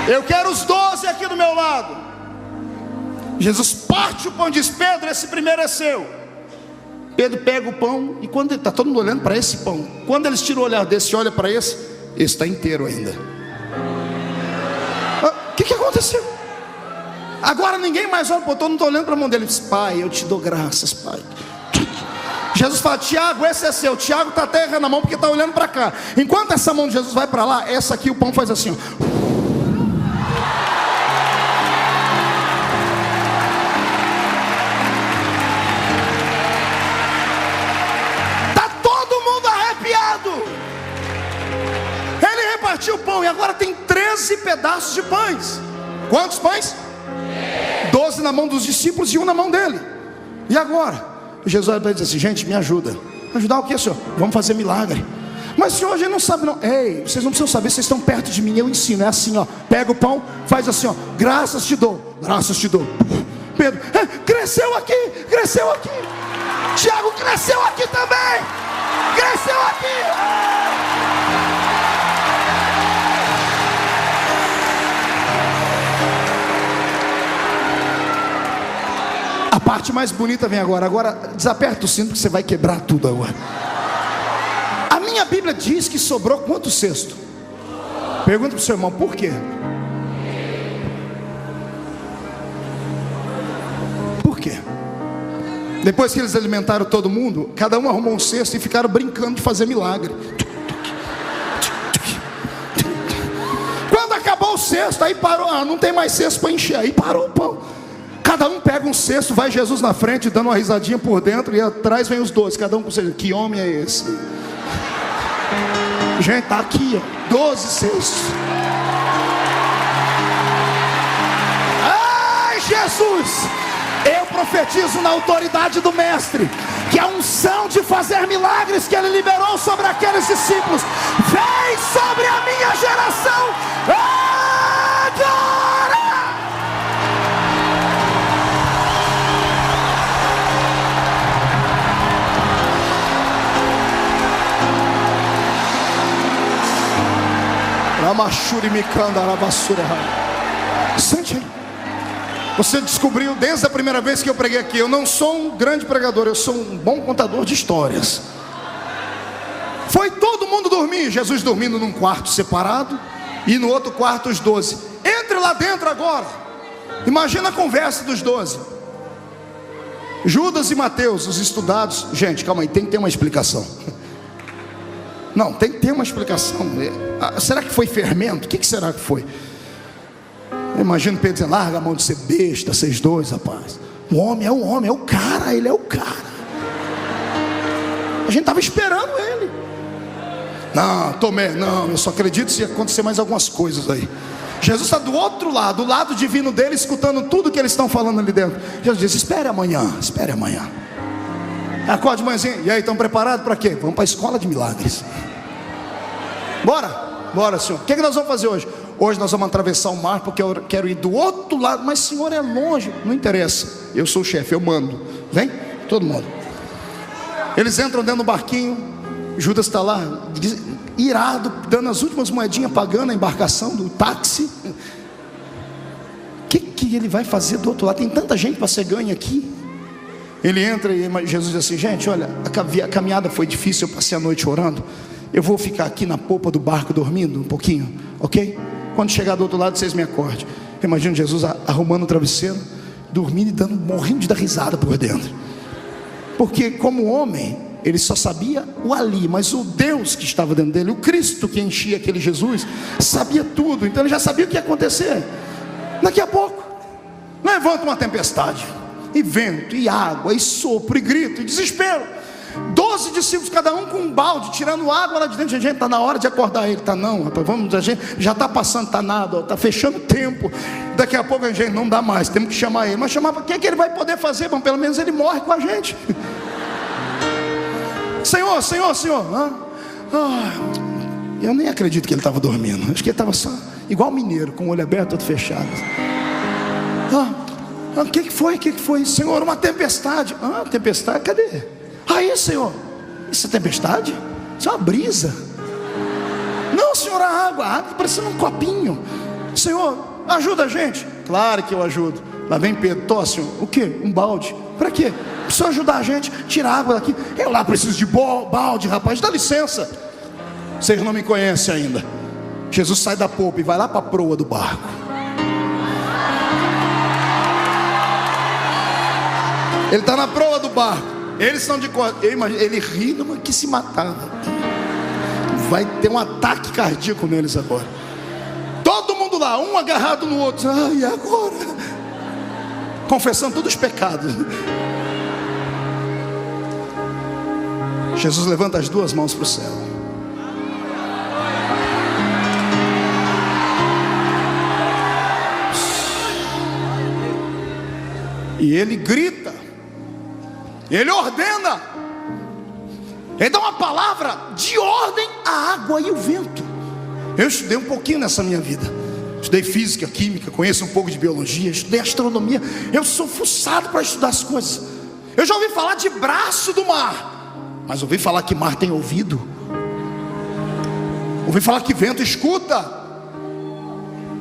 Eu quero os 12 aqui do meu lado. Jesus parte o pão e diz: Pedro, esse primeiro é seu. Pedro pega o pão, e quando está todo mundo olhando para esse pão, quando eles tiram o olhar desse e olham para esse está inteiro ainda. O que aconteceu? Agora ninguém mais olha, todo mundo está olhando para a mão dele. Ele diz: Pai, eu te dou graças, Pai. Jesus fala: Tiago, esse é seu. Tiago está até errando a mão porque está olhando para cá. Enquanto essa mão de Jesus vai para lá, essa aqui o pão faz assim, ó. Tá todo mundo arrepiado. Ele repartiu o pão e agora tem 13 pedaços de pães. Quantos pães? 12 na mão dos discípulos e 1 na mão dele. E agora? Jesus vai dizer assim: gente, me ajuda. Ajudar o que, senhor? Vamos fazer milagre. Mas senhor, a gente não sabe não. Ei, vocês não precisam saber, vocês estão perto de mim, eu ensino. É assim, ó, pega o pão, faz assim, ó, graças te dou, graças te dou. Pedro, cresceu aqui, cresceu aqui. Tiago, cresceu aqui também, cresceu aqui. A parte mais bonita vem agora. Agora desaperta o cinto que você vai quebrar tudo agora. A minha Bíblia diz que sobrou quantos cestos? Pergunta para o seu irmão: por quê? Por quê? Depois que eles alimentaram todo mundo, cada um arrumou um cesto e ficaram brincando de fazer milagre. Quando acabou o cesto, aí parou. Não tem mais cesto para encher. Aí parou o pão. Cada um pega um cesto, vai Jesus na frente dando uma risadinha por dentro, e atrás vem os 12, cada um com cesto. Que homem é esse? Gente, tá aqui, ó, 12 cestos. Ai, Jesus! Eu profetizo na autoridade do Mestre que a unção de fazer milagres que Ele liberou sobre aqueles discípulos vem sobre a minha geração agora! Sente aí. Você descobriu desde a primeira vez que eu preguei aqui: eu não sou um grande pregador, eu sou um bom contador de histórias. Foi todo mundo dormir, Jesus dormindo num quarto separado, e no outro quarto os 12. Entre lá dentro agora. Imagina a conversa dos 12. Judas e Mateus, os estudados. Gente, calma aí, tem que ter uma explicação. Não, tem que ter uma explicação. Será que foi fermento? O que será que foi? Eu imagino Pedro dizendo: larga a mão de ser besta, vocês dois, rapaz. O homem é o homem, é o cara, ele é o cara. A gente estava esperando ele. Não, Tomé, não, eu só acredito se acontecer mais algumas coisas aí. Jesus está do outro lado, do lado divino dele, escutando tudo que eles estão falando ali dentro. Jesus diz: espere amanhã, espere amanhã. Acorde de manhãzinha. E aí, estão preparados para quê? Vamos para a escola de milagres. Bora, bora, senhor. O que nós vamos fazer hoje? Hoje nós vamos atravessar o mar, porque eu quero ir do outro lado. Mas senhor, é longe. Não interessa, eu sou o chefe, eu mando. Vem, todo mundo. Eles entram dentro do barquinho. Judas está lá, irado, dando as últimas moedinhas, pagando a embarcação do táxi. O que ele vai fazer do outro lado? Tem tanta gente para ser ganha aqui. Ele entra e Jesus diz assim: gente, olha, a caminhada foi difícil, eu passei a noite orando. Eu vou ficar aqui na popa do barco dormindo um pouquinho, ok? Quando chegar do outro lado, vocês me acordem. Imagina Jesus arrumando o travesseiro, dormindo e morrendo de dar risada por dentro. Porque como homem, ele só sabia o ali, mas o Deus que estava dentro dele, o Cristo que enchia aquele Jesus, sabia tudo. Então ele já sabia o que ia acontecer. Daqui a pouco, levanta uma tempestade, e vento, e água, e sopro, e grito, e desespero. 12 discípulos, cada um com um balde, tirando água lá de dentro. Gente, está na hora de acordar ele. Está não, rapaz, vamos, a gente já está passando, está nada, está fechando o tempo. Daqui a pouco a gente não dá mais, temos que chamar ele. Mas chamar para que ele vai poder fazer? Bom, pelo menos ele morre com a gente. Senhor, eu nem acredito que ele estava dormindo. Acho que ele estava só igual mineiro, com o olho aberto, todo fechado. O que foi? Senhor, uma tempestade. Tempestade, cadê? Aí, Senhor, isso é tempestade? Isso é uma brisa. Não, Senhor, a água parecendo um copinho. Senhor, ajuda a gente. Claro que eu ajudo. Lá vem Pedro, tosse, o quê? Um balde. Para quê? Precisa ajudar a gente, tirar água daqui. Eu lá preciso de balde, rapaz, dá licença. Vocês não me conhecem ainda. Jesus sai da polpa e vai lá para a proa do barco. Ele está na proa do barco. Eles estão de costas. Ele ri, mas que se matava. Vai ter um ataque cardíaco neles agora. Todo mundo lá, um agarrado no outro. Ai, e agora? Confessando todos os pecados. Jesus levanta as duas mãos para o céu. E ele grita. Ele ordena. Ele dá uma palavra de ordem à água e ao vento. Eu estudei um pouquinho nessa minha vida. Estudei física, química, conheço um pouco de biologia, estudei astronomia. Eu sou fuçado para estudar as coisas. Eu já ouvi falar de braço do mar, mas ouvi falar que mar tem ouvido. Ouvi falar que vento escuta.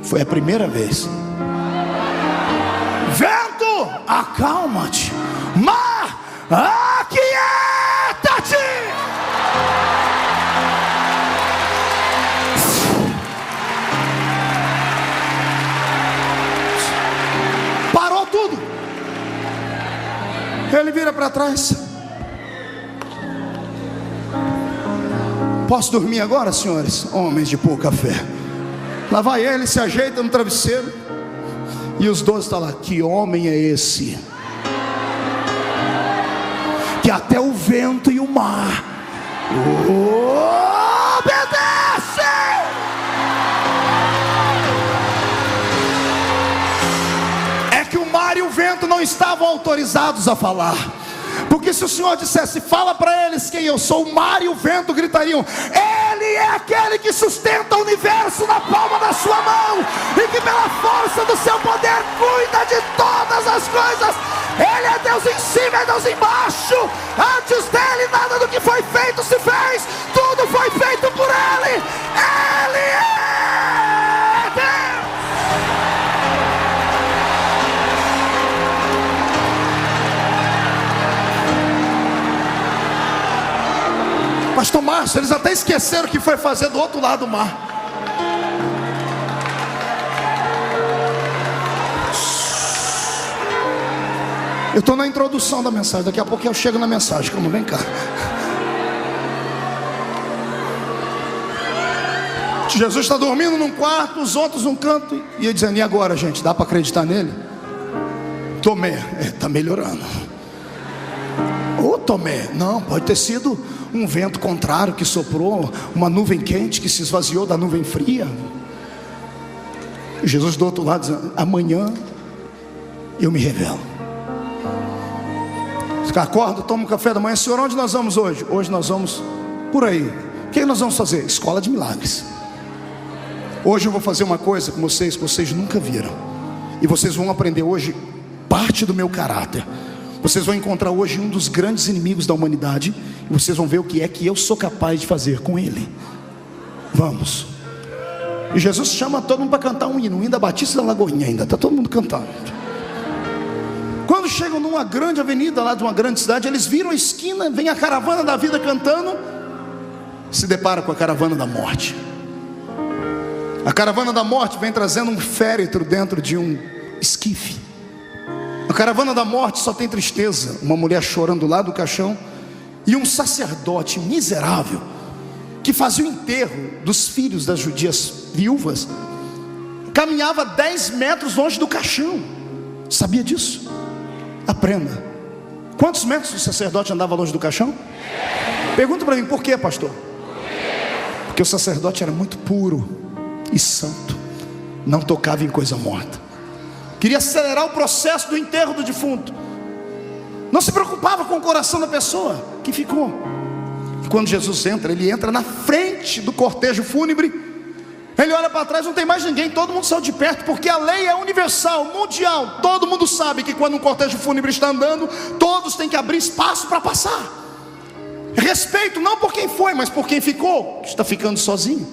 Foi a primeira vez. Vento, acalma-te. Mar, aquieta-te. Parou tudo. Ele vira para trás. Posso dormir agora, senhores? Homens de pouca fé. Lá vai ele, se ajeita no travesseiro. E os 12 estão lá. Que homem é esse? Que até o vento e o mar obedecem. É que o mar e o vento não estavam autorizados a falar. Porque se o Senhor dissesse, fala para eles quem eu sou, o mar e o vento gritariam: Ele é aquele que sustenta o universo na palma da sua mão, e que pela força do seu poder cuida de todas as coisas. Ele é Deus em cima, é Deus embaixo. Antes dele nada do que foi feito se fez. Tudo foi feito por ele. Ele é Deus. Pastor Márcio, eles até esqueceram o que foi fazer do outro lado do mar. Eu estou na introdução da mensagem. Daqui a pouco eu chego na mensagem. Calma, vem cá. Jesus está dormindo num quarto, os outros num canto. E ele dizendo, e agora, gente? Dá para acreditar nele? Tomé, está melhorando. Ô Tomé, não, pode ter sido um vento contrário que soprou, uma nuvem quente que se esvaziou da nuvem fria. Jesus do outro lado dizendo, amanhã eu me revelo. Acorda, toma um café da manhã. Senhor, onde nós vamos hoje? Hoje nós vamos por aí. O que nós vamos fazer? Escola de milagres. Hoje eu vou fazer uma coisa com vocês que vocês nunca viram. E vocês vão aprender hoje parte do meu caráter. Vocês vão encontrar hoje um dos grandes inimigos da humanidade. E vocês vão ver o que é que eu sou capaz de fazer com ele. Vamos. E Jesus chama todo mundo para cantar um hino. O hino da Batista da Lagoinha ainda. Está todo mundo cantando. Quando chegam numa grande avenida lá de uma grande cidade, eles viram a esquina, vem a caravana da vida cantando, se depara com a caravana da morte. A caravana da morte vem trazendo um féretro dentro de um esquife. A caravana da morte só tem tristeza, uma mulher chorando lá do caixão, e um sacerdote miserável, que fazia o enterro dos filhos das judias viúvas, caminhava 10 metros longe do caixão. Sabia disso? Aprenda. Quantos metros o sacerdote andava longe do caixão? Pergunta para mim, por quê, pastor? Porque o sacerdote era muito puro e santo, não tocava em coisa morta, queria acelerar o processo do enterro do defunto, não se preocupava com o coração da pessoa que ficou. E quando Jesus entra, ele entra na frente do cortejo fúnebre. Ele olha para trás, não tem mais ninguém, todo mundo saiu de perto, porque a lei é universal, mundial. Todo mundo sabe que quando um cortejo fúnebre está andando, todos têm que abrir espaço para passar. Respeito não por quem foi, mas por quem ficou, que está ficando sozinho.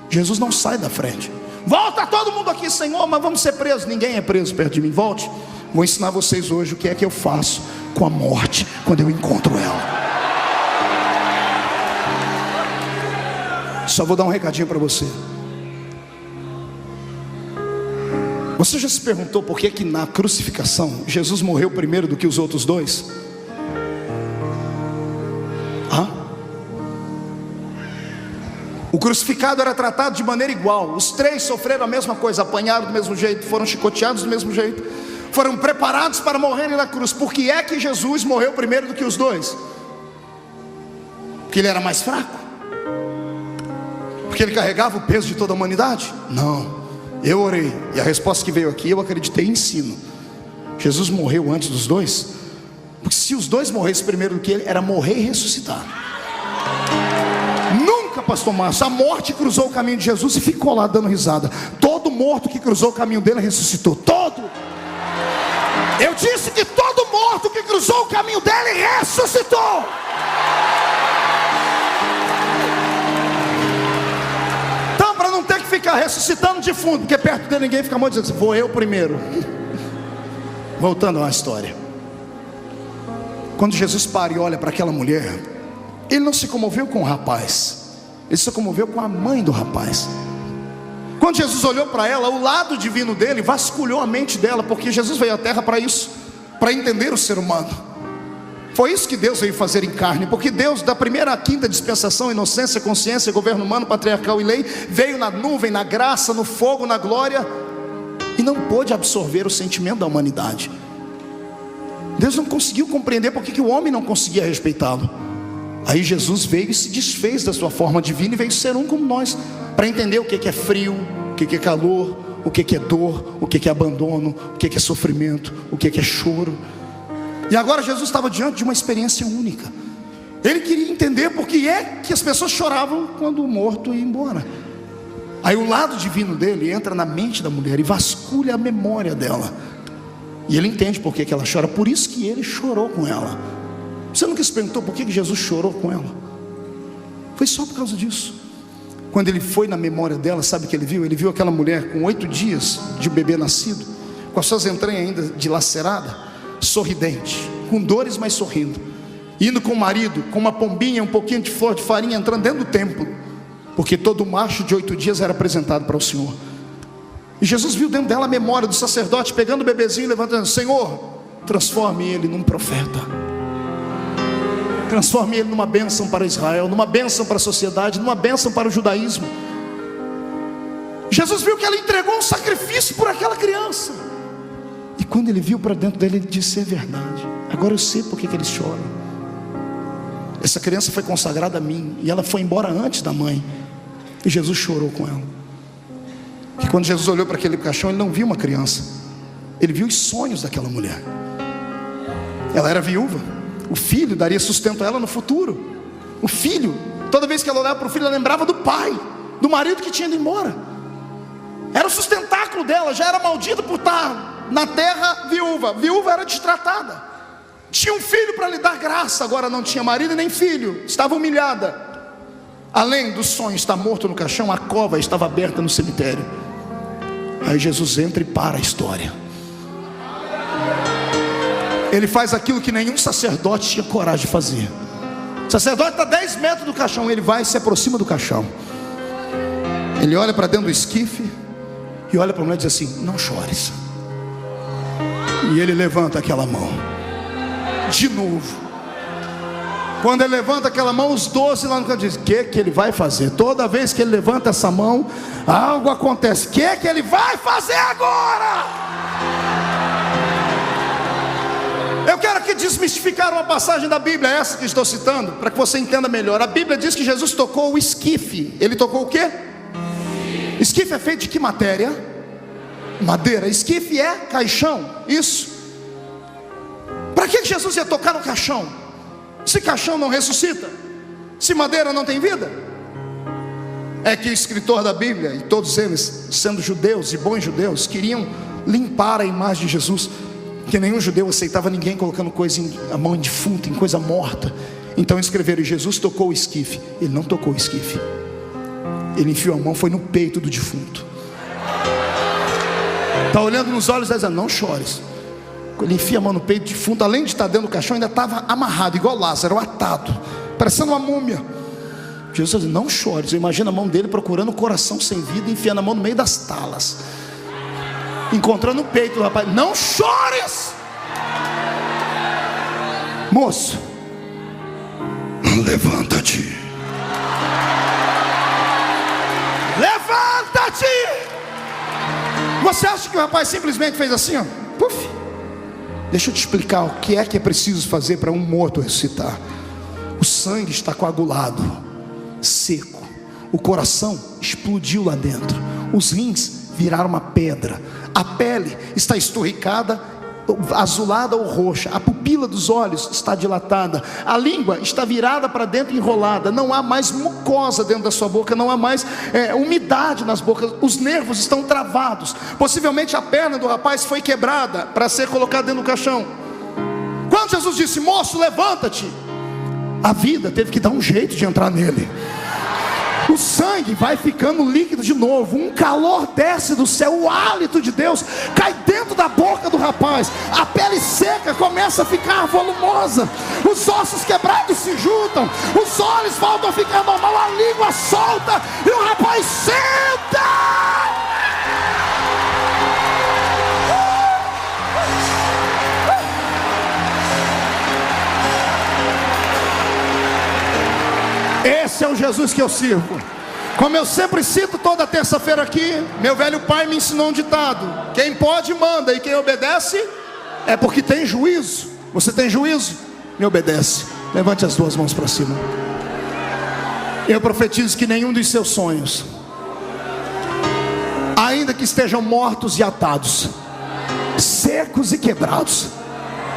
Jesus não sai da frente. Volta todo mundo aqui, Senhor, mas vamos ser presos. Ninguém é preso perto de mim, volte. Vou ensinar vocês hoje o que é que eu faço com a morte quando eu encontro ela. Só vou dar um recadinho para você. Você já se perguntou por que na crucificação Jesus morreu primeiro do que os outros dois? O crucificado era tratado de maneira igual. Os três sofreram a mesma coisa, apanharam do mesmo jeito, foram chicoteados do mesmo jeito, foram preparados para morrerem na cruz. Por que é que Jesus morreu primeiro do que os dois? Porque ele era mais fraco? Porque ele carregava o peso de toda a humanidade? Não. Eu orei, e a resposta que veio aqui, eu acreditei e ensino. Jesus morreu antes dos dois, porque se os dois morressem primeiro do que ele, era morrer e ressuscitar. Nunca, pastor Márcio, a morte cruzou o caminho de Jesus e ficou lá dando risada. Todo morto que cruzou o caminho dele ressuscitou. Todo. Eu disse que todo morto que cruzou o caminho dele ressuscitou. Então, para não ter que ficar ressuscitando de fundo, porque perto dele ninguém fica muito dizendo assim, vou eu primeiro. Voltando à história. Quando Jesus para e olha para aquela mulher, ele não se comoveu com o rapaz, ele se comoveu com a mãe do rapaz. Quando Jesus olhou para ela, o lado divino dele vasculhou a mente dela, porque Jesus veio à terra para isso, para entender o ser humano. Foi isso que Deus veio fazer em carne, porque Deus, da primeira à quinta dispensação, inocência, consciência, governo humano, patriarcal e lei, veio na nuvem, na graça, no fogo, na glória, e não pôde absorver o sentimento da humanidade. Deus não conseguiu compreender porque que o homem não conseguia respeitá-lo. Aí Jesus veio e se desfez da sua forma divina e veio ser um como nós, para entender o que é frio, o que é calor, o que é dor, o que é abandono, o que é sofrimento, o que é choro. E agora Jesus estava diante de uma experiência única. Ele queria entender por que é que as pessoas choravam quando o morto ia embora. Aí o lado divino dele entra na mente da mulher e vasculha a memória dela, e ele entende por que ela chora. Por isso que ele chorou com ela. Você nunca se perguntou por que Jesus chorou com ela? Foi só por causa disso. Quando ele foi na memória dela, sabe o que ele viu? Ele viu aquela mulher com 8 dias de um bebê nascido, com as suas entranhas ainda dilacerada, sorridente, com dores, mas sorrindo, indo com o marido, com uma pombinha, um pouquinho de flor de farinha, entrando dentro do templo, porque todo macho de 8 dias era apresentado para o Senhor. E Jesus viu dentro dela a memória do sacerdote, pegando o bebezinho e levantando: Senhor, transforme ele num profeta, transforme ele numa bênção para Israel, numa bênção para a sociedade, numa bênção para o judaísmo. Jesus viu que ela entregou um sacrifício por aquela criança, e quando ele viu para dentro dele, ele disse: é verdade, agora eu sei por que eles choram. Essa criança foi consagrada a mim, e ela foi embora antes da mãe. E Jesus chorou com ela. E quando Jesus olhou para aquele caixão, ele não viu uma criança, ele viu os sonhos daquela mulher. Ela era viúva, o filho daria sustento a ela no futuro. O filho, toda vez que ela olhava para o filho, ela lembrava do pai, do marido que tinha ido embora. Era o sustentáculo dela, já era maldita por estar na terra viúva. Viúva era destratada, tinha um filho para lhe dar graça, agora não tinha marido e nem filho, estava humilhada. Além do sonho estar morto no caixão, a cova estava aberta no cemitério. Aí Jesus entra e para a história. Ele faz aquilo que nenhum sacerdote tinha coragem de fazer. O sacerdote está a 10 metros do caixão, ele vai e se aproxima do caixão. Ele olha para dentro do esquife e olha para a mulher e diz assim: não chores. E ele levanta aquela mão de novo. Quando ele levanta aquela mão, os 12 lá no canto dizem: o que ele vai fazer? Toda vez que ele levanta essa mão, algo acontece. O que ele vai fazer agora? Eu quero aqui desmistificar uma passagem da Bíblia, essa que estou citando, para que você entenda melhor. A Bíblia diz que Jesus tocou o esquife. Ele tocou o quê? Esquife é feito de que matéria? Madeira. Esquife é caixão. Isso. Para que Jesus ia tocar no caixão? Se caixão não ressuscita, se madeira não tem vida? É que o escritor da Bíblia, e todos eles, sendo judeus e bons judeus, queriam limpar a imagem de Jesus, porque nenhum judeu aceitava ninguém colocando a mão em defunto, em coisa morta. Então escreveram: Jesus tocou o esquife. Ele não tocou o esquife, ele enfiou a mão, foi no peito do defunto. Está olhando nos olhos e está dizendo: não chores. ele enfia a mão no peito, defunto, além de estar dentro do caixão, ainda estava amarrado, igual Lázaro, atado, parecendo uma múmia. Jesus diz: não chores. Eu imagino a mão dele procurando o coração sem vida, enfiando a mão no meio das talas, encontrando o peito do rapaz. Não chores, moço, levanta-te. Levanta-te. Você acha que o rapaz simplesmente fez assim, ó, puf? Deixa eu te explicar o que é preciso fazer para um morto ressuscitar. O sangue está coagulado, seco. O coração explodiu lá dentro. Os rins viraram uma pedra. A pele está esturricada, azulada ou roxa. A pupila dos olhos está dilatada. A língua está virada para dentro, enrolada. Não há mais mucosa dentro da sua boca. Não há mais umidade nas bocas. Os nervos estão travados. Possivelmente a perna do rapaz foi quebrada para ser colocada dentro do caixão. Quando Jesus disse: moço, levanta-te, a vida teve que dar um jeito de entrar nele. O sangue vai ficando líquido de novo. Um calor desce do céu. O hálito de Deus cai dentro da boca do rapaz. A pele seca começa a ficar volumosa. Os ossos quebrados se juntam. Os olhos voltam a ficar normal. A língua solta. E o rapaz senta. Esse é o Jesus que eu sirvo. Como eu sempre cito toda terça-feira aqui, meu velho pai me ensinou um ditado: quem pode manda, e quem obedece é porque tem juízo. Você tem juízo? Me obedece. Levante as duas mãos para cima. Eu profetizo que nenhum dos seus sonhos, ainda que estejam mortos e atados, secos e quebrados,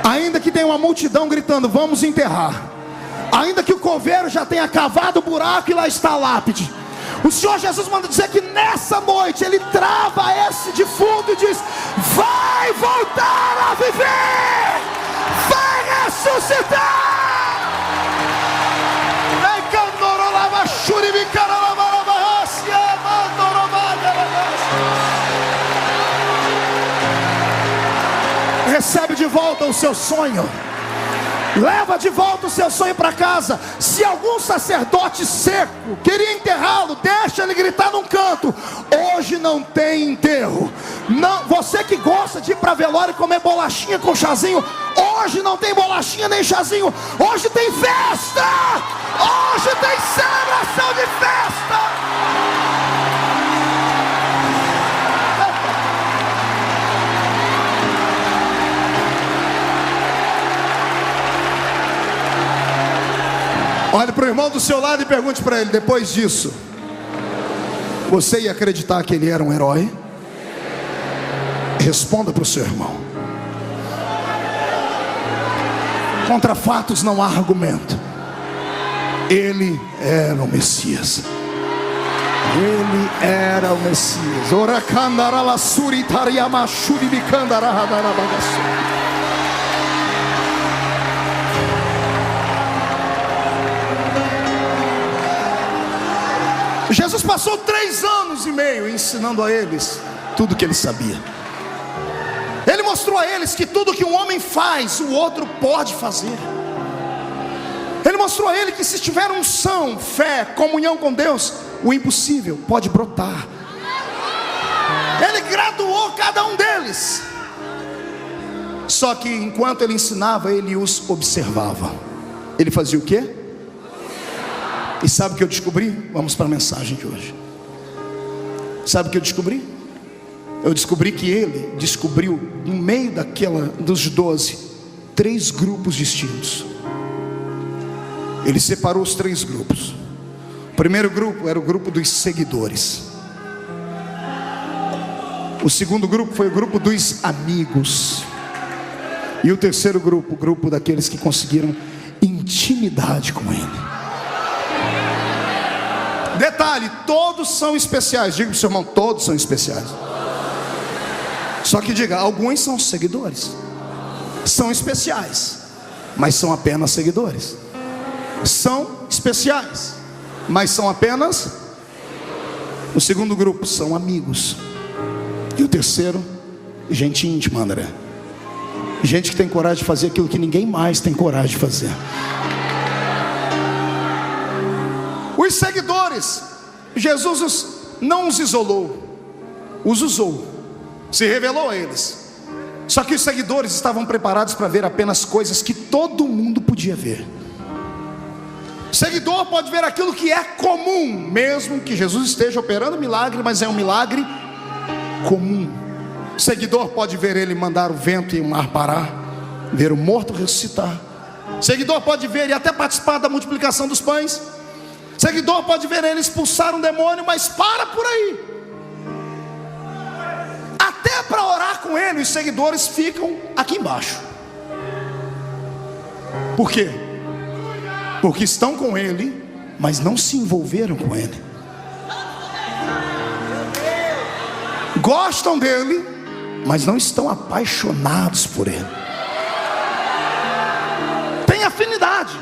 ainda que tenha uma multidão gritando: vamos enterrar, ainda que o coveiro já tenha cavado o buraco e lá está a lápide, o Senhor Jesus manda dizer que nessa noite Ele trava esse defunto e diz: vai voltar a viver, vai ressuscitar. Recebe de volta o seu sonho. Leva de volta o seu sonho para casa. Se algum sacerdote seco queria enterrá-lo, deixa ele gritar num canto: hoje não tem enterro. Não, você que gosta de ir para velório e comer bolachinha com chazinho, hoje não tem bolachinha nem chazinho. Hoje tem festa. Hoje tem celebração de festa. Olhe para o irmão do seu lado e pergunte para ele: depois disso, você ia acreditar que ele era um herói? Responda para o seu irmão. Contra fatos não há argumento. Ele era o Messias. Ele era o Messias. Jesus passou 3 anos e meio ensinando a eles tudo que ele sabia. Ele mostrou a eles que tudo que um homem faz, o outro pode fazer. Ele mostrou a eles que se tiver unção, fé, comunhão com Deus, o impossível pode brotar. Ele graduou cada um deles. Só que enquanto ele ensinava, ele os observava. Ele fazia o quê? E sabe o que eu descobri? Vamos para a mensagem de hoje. Sabe o que eu descobri? Eu descobri que ele descobriu, no meio dos 12, 3 grupos distintos. Ele separou os 3 grupos. O primeiro grupo era o grupo dos seguidores. O segundo grupo foi o grupo dos amigos. E o terceiro grupo, o grupo daqueles que conseguiram intimidade com ele. Detalhe: todos são especiais. Diga para o seu irmão: todos são especiais. Só que diga: alguns são seguidores. São especiais, mas são apenas seguidores. São especiais, mas são apenas. O segundo grupo são amigos. E o terceiro, gente íntima, André. Gente que tem coragem de fazer aquilo que ninguém mais tem coragem de fazer. Os seguidores, Jesus não os isolou, os usou, se revelou a eles. Só que os seguidores estavam preparados para ver apenas coisas que todo mundo podia ver. O seguidor pode ver aquilo que é comum, mesmo que Jesus esteja operando milagre, mas é um milagre comum. O seguidor pode ver ele mandar o vento e o mar parar, ver o morto ressuscitar. O seguidor pode ver e até participar da multiplicação dos pães. O seguidor pode ver ele expulsar um demônio, mas para por aí. Até para orar com ele, os seguidores ficam aqui embaixo. Por quê? Porque estão com ele, mas não se envolveram com ele. Gostam dele, mas não estão apaixonados por ele. Tem afinidade,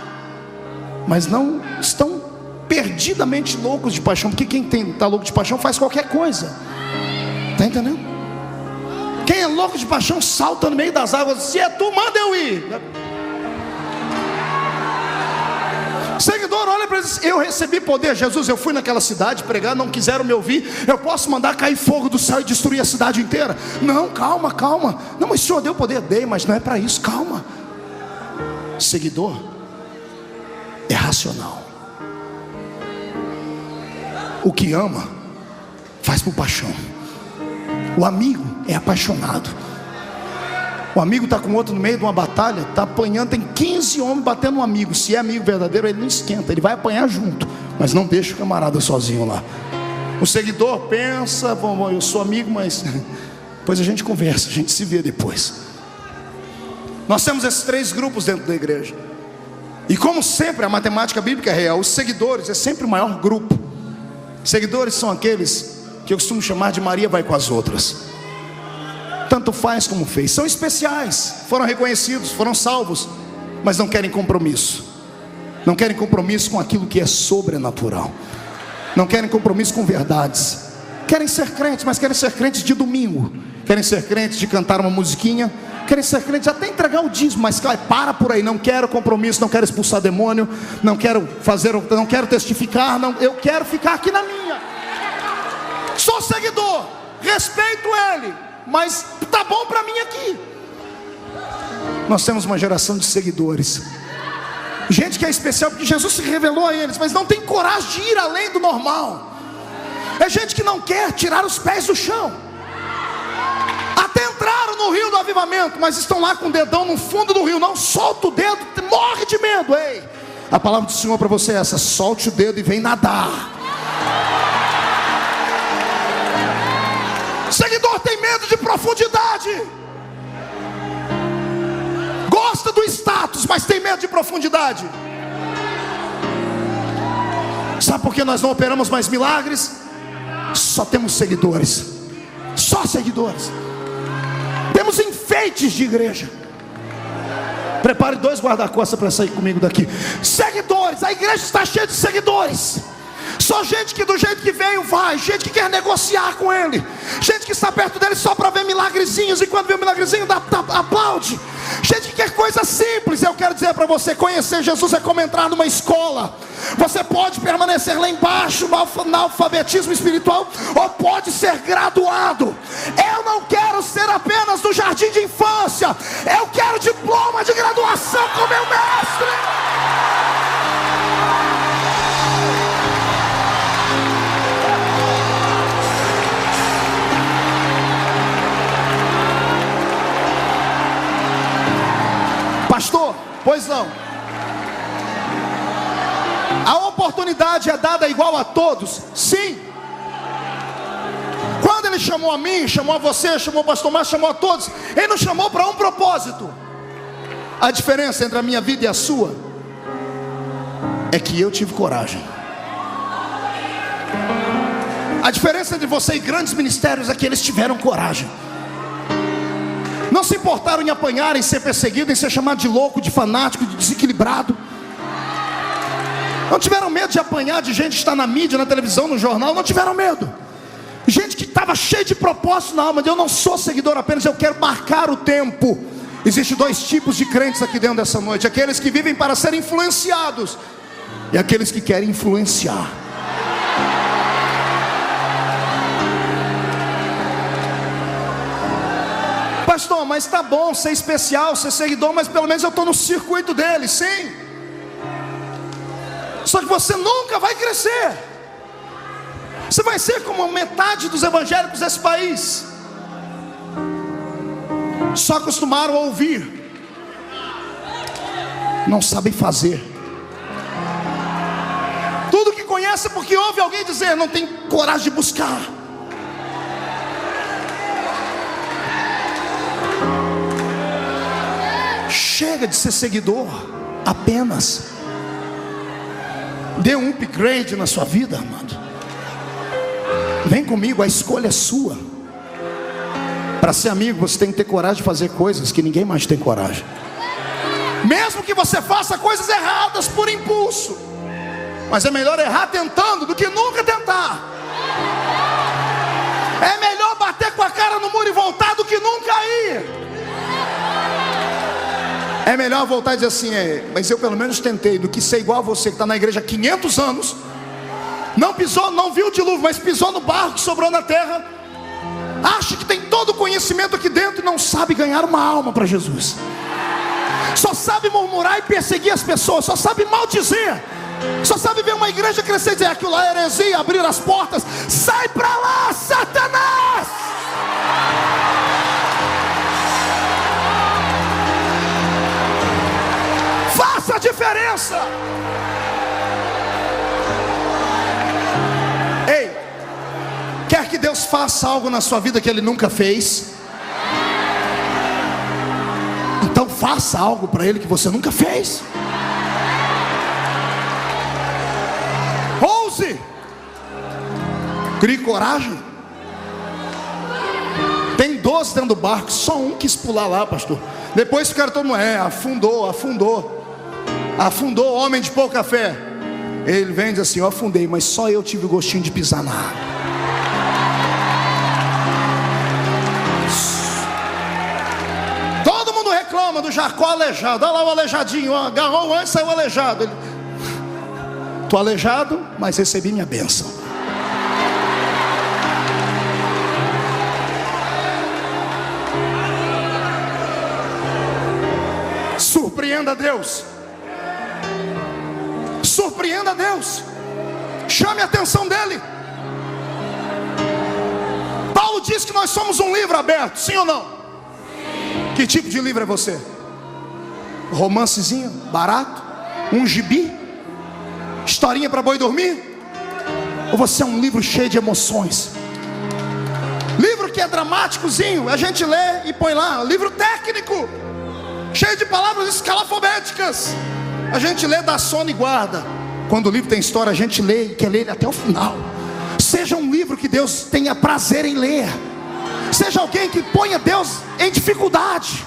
mas não estão perdidamente loucos de paixão. Porque quem está louco de paixão faz qualquer coisa. Está entendendo? Quem é louco de paixão salta no meio das águas. Se é tu, manda eu ir. O seguidor olha para ele e diz: eu recebi poder, Jesus, eu fui naquela cidade pregar, não quiseram me ouvir, eu posso mandar cair fogo do céu e destruir a cidade inteira? Não, calma, calma. Não, mas o Senhor deu poder? Dei, mas não é para isso, calma. Seguidor é racional. O que ama faz por paixão. O amigo é apaixonado. O amigo está com outro no meio de uma batalha, está apanhando, tem 15 homens batendo um amigo. Se é amigo verdadeiro, ele não esquenta, ele vai apanhar junto, mas não deixa o camarada sozinho lá. O seguidor pensa: bom, eu sou amigo, mas depois a gente conversa, a gente se vê depois. Nós temos esses 3 grupos dentro da igreja. E como sempre, a matemática bíblica é real. Os seguidores é sempre o maior grupo. Seguidores são aqueles que eu costumo chamar de Maria vai com as outras. Tanto faz como fez. São especiais, foram reconhecidos, foram salvos, mas não querem compromisso. Não querem compromisso com aquilo que é sobrenatural. Não querem compromisso com verdades. Querem ser crentes, mas querem ser crentes de domingo. Querem ser crentes de cantar uma musiquinha. Querem ser crentes até entregar o dízimo, mas para por aí. Não quero compromisso, não quero expulsar demônio, não quero fazer, não quero testificar, não, eu quero ficar aqui na minha. Sou seguidor, respeito ele, mas tá bom para mim aqui. Nós temos uma geração de seguidores, gente que é especial porque Jesus se revelou a eles, mas não tem coragem de ir além do normal. É gente que não quer tirar os pés do chão. Até entraram no rio do avivamento, mas estão lá com o dedão no fundo do rio. Não solta o dedo, morre de medo. Ei, a palavra do Senhor para você é essa: solte o dedo e vem nadar. Seguidor tem medo de profundidade. Gosta do status, mas tem medo de profundidade. Sabe por que nós não operamos mais milagres? Só temos seguidores. Só seguidores. Temos enfeites de igreja. Prepare 2 guarda-costas para sair comigo daqui. Seguidores, a igreja está cheia de seguidores. Só gente que do jeito que veio vai. Gente que quer negociar com ele. Gente que está perto dele só para ver milagrezinhos, e quando vê um milagrezinho aplaude. Gente que quer coisa simples. Eu quero dizer para você: conhecer Jesus é como entrar numa escola. Você pode permanecer lá embaixo no alfabetismo espiritual, ou pode ser graduado. Eu não quero ser apenas do jardim de infância. Eu quero diploma de graduação com meu mestre. Pastor, pois não. A oportunidade é dada igual a todos? Sim. Quando ele chamou a mim, chamou a você, chamou o pastor Márcio, chamou a todos, ele nos chamou para um propósito. A diferença entre a minha vida e a sua é que eu tive coragem. A diferença entre você e grandes ministérios é que eles tiveram coragem. Não se importaram em apanhar, em ser perseguido, em ser chamado de louco, de fanático, de desequilibrado. Não tiveram medo de apanhar de gente que está na mídia, na televisão, no jornal. Não tiveram medo. Gente que estava cheia de propósito na alma. Eu não sou seguidor apenas, eu quero marcar o tempo. Existem dois tipos de crentes aqui dentro dessa noite: aqueles que vivem para serem influenciados e aqueles que querem influenciar. Pastor, mas tá bom ser especial, ser seguidor, mas pelo menos eu estou no circuito dele. Sim, só que você nunca vai crescer. Você vai ser como metade dos evangélicos desse país. Só acostumaram a ouvir, não sabem fazer. Tudo que conhece é porque ouve alguém dizer, não tem coragem de buscar. Chega de ser seguidor apenas. Dê um upgrade na sua vida, amado. Vem comigo, a escolha é sua. Para ser amigo, você tem que ter coragem de fazer coisas que ninguém mais tem coragem. Mesmo que você faça coisas erradas por impulso, mas é melhor errar tentando do que nunca tentar. É melhor bater com a cara no muro e voltar do que nunca ir. É melhor voltar e dizer assim, mas eu pelo menos tentei, do que ser igual a você que está na igreja há 500 anos, não pisou, não viu o dilúvio, mas pisou no barro que sobrou na terra, acha que tem todo o conhecimento aqui dentro e não sabe ganhar uma alma para Jesus. Só sabe murmurar e perseguir as pessoas, só sabe maldizer, só sabe ver uma igreja crescer e dizer, aquilo lá é heresia, abrir as portas. Sai para lá, Satanás! Faça a diferença. Ei, quer que Deus faça algo na sua vida que Ele nunca fez? Então faça algo para Ele que você nunca fez. Ouse. Crie coragem. Tem 12 dentro do barco, só um quis pular lá, pastor. Depois ficaram todo mundo, afundou o homem de pouca fé. Ele vem e diz assim, eu afundei, mas só eu tive o gostinho de pisar na água. Todo mundo reclama do Jacó aleijado. Olha lá o aleijadinho, ó, agarrou antes, saiu aleijado. Ele, tô aleijado, mas recebi minha bênção. Surpreenda Deus. Surpreenda Deus. Chame a atenção dele. Paulo diz que nós somos um livro aberto, sim ou não? Sim. Que tipo de livro é você? Romancezinho, barato? Um gibi? Historinha para boi dormir? Ou você é um livro cheio de emoções? Livro que é dramáticozinho, a gente lê e põe lá. Livro técnico, cheio de palavras escalafobéticas, a gente lê, dá sono e guarda. Quando o livro tem história, a gente lê e quer ler ele até o final. Seja um livro que Deus tenha prazer em ler. Seja alguém que ponha Deus em dificuldade.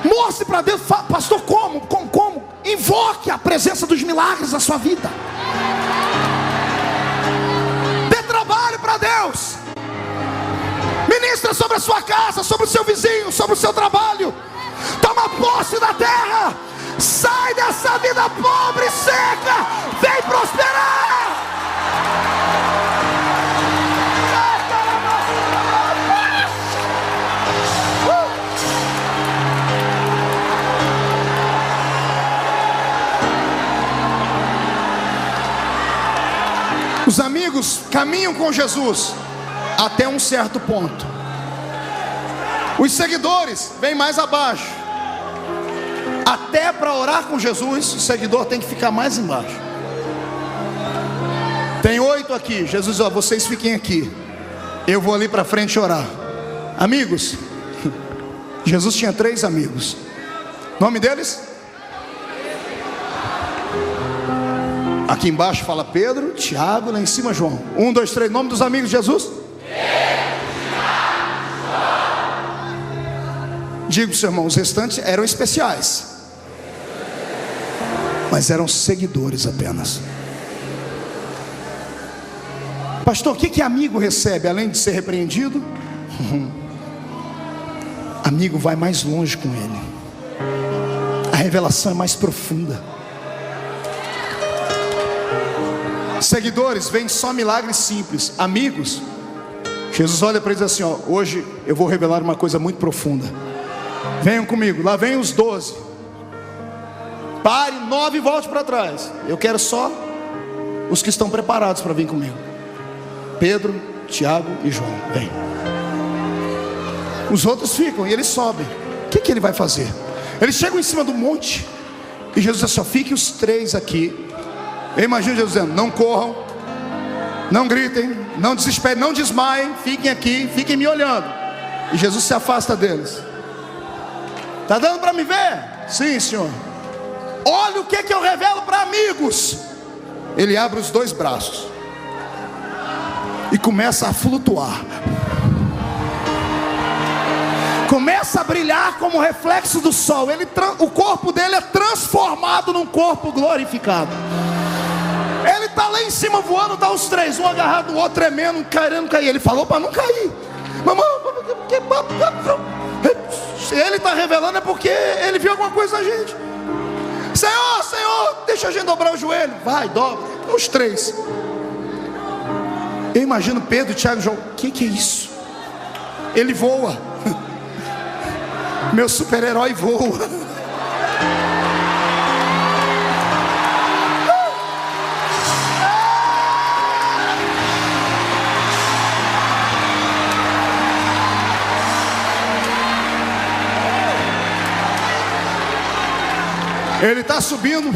Mostre para Deus, pastor, como? Invoque a presença dos milagres na sua vida. Dê trabalho para Deus. Ministra sobre a sua casa, sobre o seu vizinho, sobre o seu trabalho. Toma posse da terra. Sai dessa vida pobre e seca. Vem prosperar. Os amigos caminham com Jesus até um certo ponto. Os seguidores vêm mais abaixo. Até para orar com Jesus, o seguidor tem que ficar mais embaixo. Tem 8 aqui. Jesus diz, vocês fiquem aqui, eu vou ali para frente orar. Amigos. Jesus tinha 3 amigos. Nome deles? Aqui embaixo fala Pedro, Tiago, lá em cima João. 1, 2, 3, nome dos amigos de Jesus? Digo para o seu irmão, os restantes eram especiais, mas eram seguidores apenas. Pastor, o que amigo recebe além de ser repreendido? Amigo vai mais longe com ele. A revelação é mais profunda. Seguidores veem só milagres simples. Amigos, Jesus olha para eles assim, ó, hoje eu vou revelar uma coisa muito profunda. Venham comigo, lá vem os 12. Pare, 9 e volte para trás. Eu quero só os que estão preparados para vir comigo. Pedro, Tiago e João, vem. Os outros ficam e eles sobem. O que ele vai fazer? Eles chegam em cima do monte e Jesus diz assim, fiquem os 3 aqui. Eu imagino Jesus dizendo, não corram, não gritem, não desesperem, não desmaiem, fiquem aqui, fiquem me olhando. E Jesus se afasta deles. Está dando para me ver? Sim, Senhor. Olha o que eu revelo para amigos. Ele abre os 2 braços e começa a flutuar. Começa a brilhar como reflexo do sol. O corpo dele é transformado num corpo glorificado. Ele está lá em cima voando, está os 3, um agarrado, o outro tremendo, querendo cair. Ele falou para não cair. Se ele está revelando é porque ele viu alguma coisa na gente. Senhor, Senhor, deixa a gente dobrar o joelho. Vai, dobra. Os 3. Eu imagino Pedro, Tiago e João. O que é isso? Ele voa. Meu super-herói voa. Ele está subindo.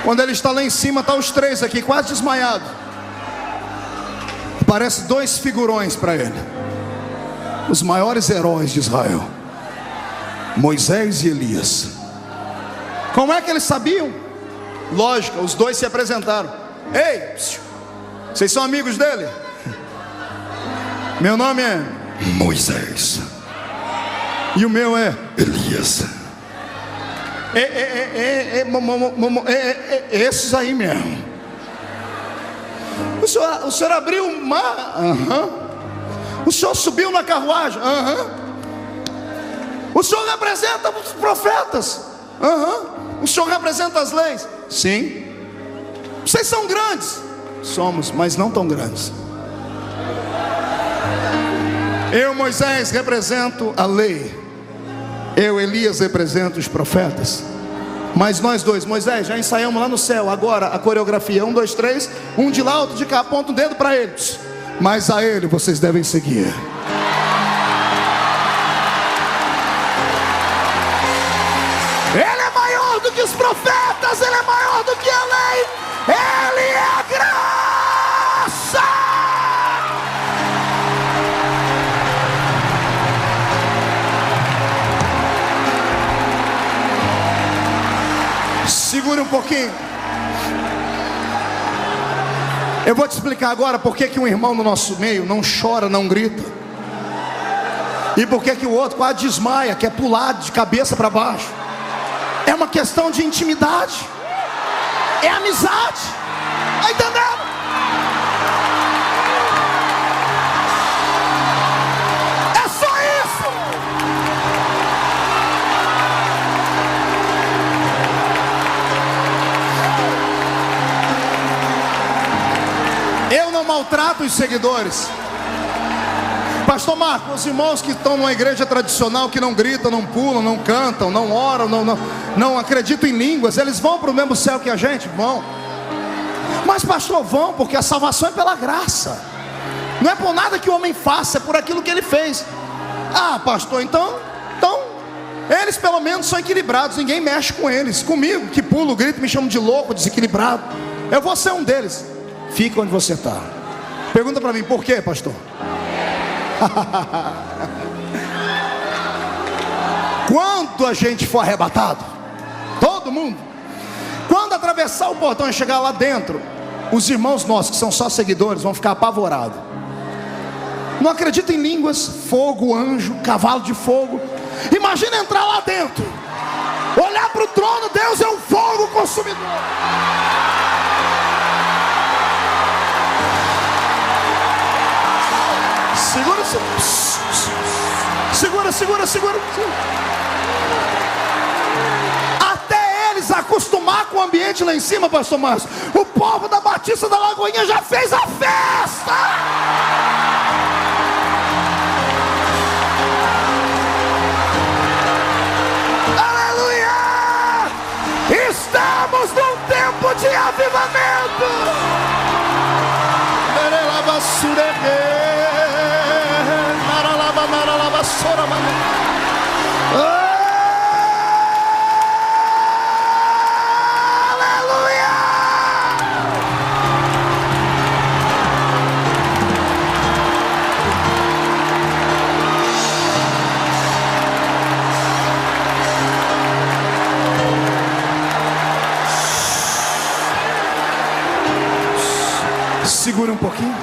Quando ele está lá em cima, está os 3 aqui, quase desmaiado. Aparece 2 figurões para ele. Os maiores heróis de Israel, Moisés e Elias. Como é que eles sabiam? Lógico, os 2 se apresentaram. Ei, vocês são amigos dele? Meu nome é Moisés. E o meu é Elias. Esses aí mesmo. O senhor abriu o mar? O senhor subiu na carruagem? O senhor representa os profetas? O senhor representa as leis? Sim. Vocês são grandes? Somos, mas não tão grandes. Eu, Moisés, represento a lei. Eu, Elias, represento os profetas. Mas nós 2, Moisés, já ensaiamos lá no céu. Agora a coreografia, 1, 2, 3. Um de lá, outro de cá, aponta o dedo para eles. Mas a ele vocês devem seguir. Ele é maior do que os profetas. Ele é maior do que a lei. Ele é a graça. Segure um pouquinho. Eu vou te explicar agora por que um irmão no nosso meio não chora, não grita. E por que o outro quase desmaia, quer pular de cabeça para baixo. É uma questão de intimidade. É amizade. Está entendendo? É só isso. Eu não maltrato os seguidores. Pastor Marco, os irmãos que estão numa igreja tradicional, que não gritam, não pulam, não cantam, não oram, não acreditam em línguas, eles vão para o mesmo céu que a gente? Vão. Mas pastor, vão, porque a salvação é pela graça. Não é por nada que o homem faça, é por aquilo que ele fez. Ah, pastor, então eles pelo menos são equilibrados, ninguém mexe com eles. Comigo, que pulo, grito, me chamam de louco, desequilibrado. Eu vou ser um deles. Fica onde você está. Pergunta para mim, por quê, pastor? Quando a gente for arrebatado, todo mundo, quando atravessar o portão e chegar lá dentro, os irmãos nossos que são só seguidores vão ficar apavorados. Não acreditam em línguas, fogo, anjo, cavalo de fogo. Imagina entrar lá dentro, olhar para o trono, Deus é um fogo consumidor. Segura, segura, segura. Até eles acostumar com o ambiente lá em cima, pastor Márcio, o povo da Batista da Lagoinha já fez a festa. Aleluia! Estamos num tempo de avivamento. Segura um pouquinho.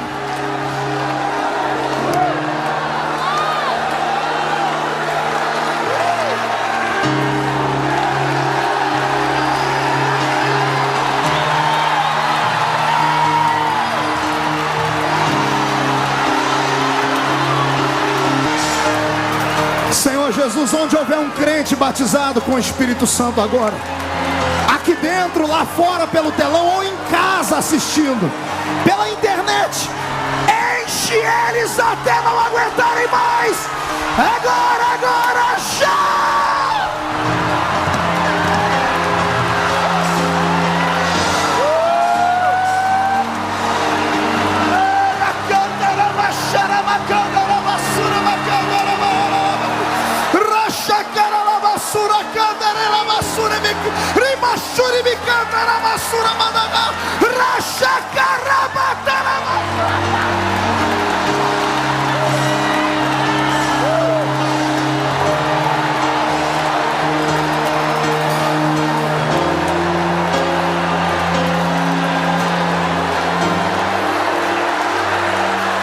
Senhor Jesus, onde houver um crente batizado com o Espírito Santo agora, aqui dentro, lá fora pelo telão ou em casa assistindo pela internet, enche eles até não aguentarem mais. Agora, agora, já!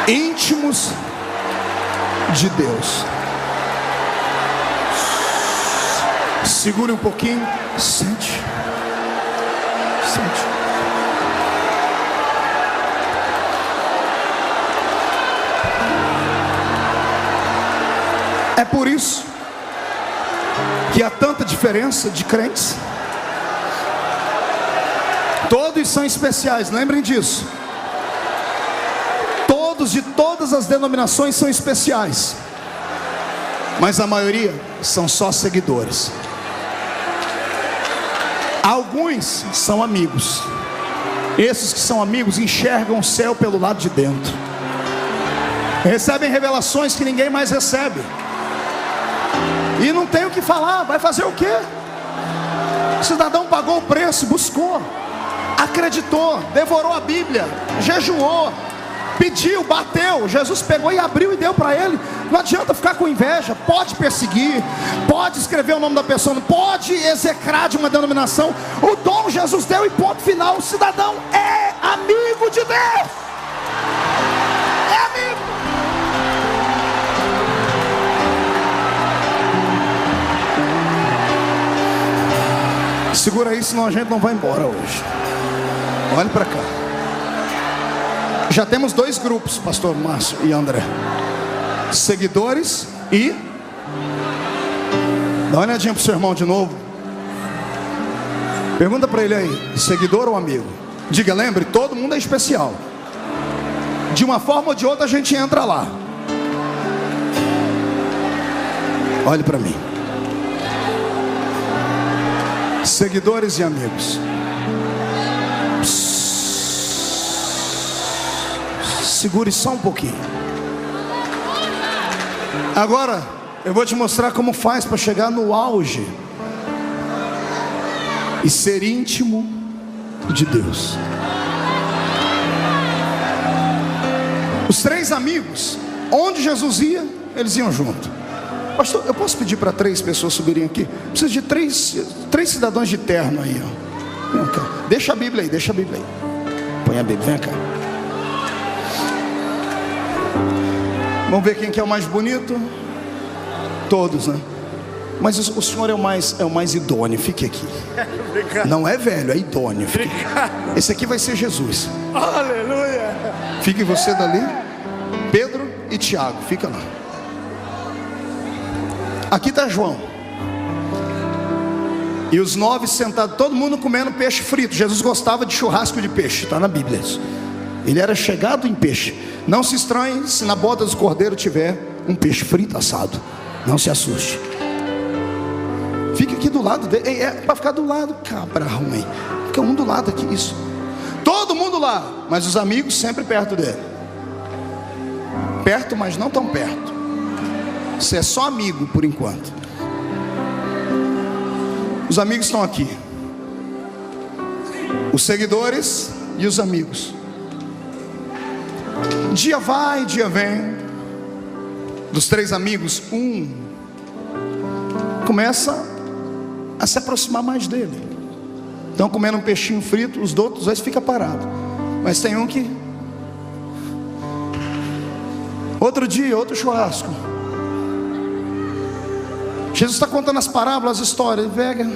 Íntimos de Deus. Segure um pouquinho. Sente. Sente. É por isso que há tanta diferença de crentes. Todos são especiais, lembrem disso. Todos de todas as denominações são especiais, mas a maioria são só seguidores. Alguns são amigos. Esses que são amigos enxergam o céu pelo lado de dentro, recebem revelações que ninguém mais recebe, e não tem o que falar. Vai fazer o quê? O cidadão pagou o preço, buscou, acreditou, devorou a Bíblia, jejuou, pediu, bateu. Jesus pegou e abriu e deu para ele. Não adianta ficar com inveja. Pode perseguir, pode escrever o nome da pessoa, pode execrar de uma denominação. O dom Jesus deu e ponto final. O cidadão é amigo de Deus. É amigo. Segura aí, senão a gente não vai embora hoje. Olhe para cá. Já temos dois grupos, pastor Márcio e André: seguidores e... Dá uma olhadinha pro seu irmão de novo. Pergunta para ele aí: seguidor ou amigo? Diga, lembre, todo mundo é especial. De uma forma ou de outra a gente entra lá. Olhe para mim. Seguidores e amigos. Segure só um pouquinho. Agora eu vou te mostrar como faz para chegar no auge e ser íntimo de Deus. Os três amigos, onde Jesus ia, eles iam junto. Pastor, eu posso pedir para 3 pessoas subirem aqui? Preciso de três cidadãos de terno aí, ó. Vem cá. Deixa a Bíblia aí, deixa a Bíblia aí. Põe a Bíblia, vem cá. Vamos ver quem que é o mais bonito. Todos, né? Mas o senhor é o mais idôneo. Fique aqui. Obrigado. Não é velho, é idôneo. Esse aqui vai ser Jesus. Aleluia. Fique você dali. Pedro e Tiago, fica lá. Aqui está João. E os 9 sentados, todo mundo comendo peixe frito. Jesus gostava de churrasco de peixe, está na Bíblia isso. Ele era chegado em peixe. Não se estranhe se na boda do cordeiro tiver um peixe frito assado. Não se assuste. Fica aqui do lado dele. É para ficar do lado, cabra ruim. Fica um do lado aqui, isso. Todo mundo lá, mas os amigos sempre perto dele. Perto, mas não tão perto. Você é só amigo por enquanto. Os amigos estão aqui. Os seguidores e os amigos. Dia vai, dia vem. Dos 3 amigos, um começa a se aproximar mais dele. Estão comendo um peixinho frito, os outros 2 ficam parados. Mas tem um que... Outro dia, outro churrasco. Jesus está contando as parábolas, as histórias. Ele pega.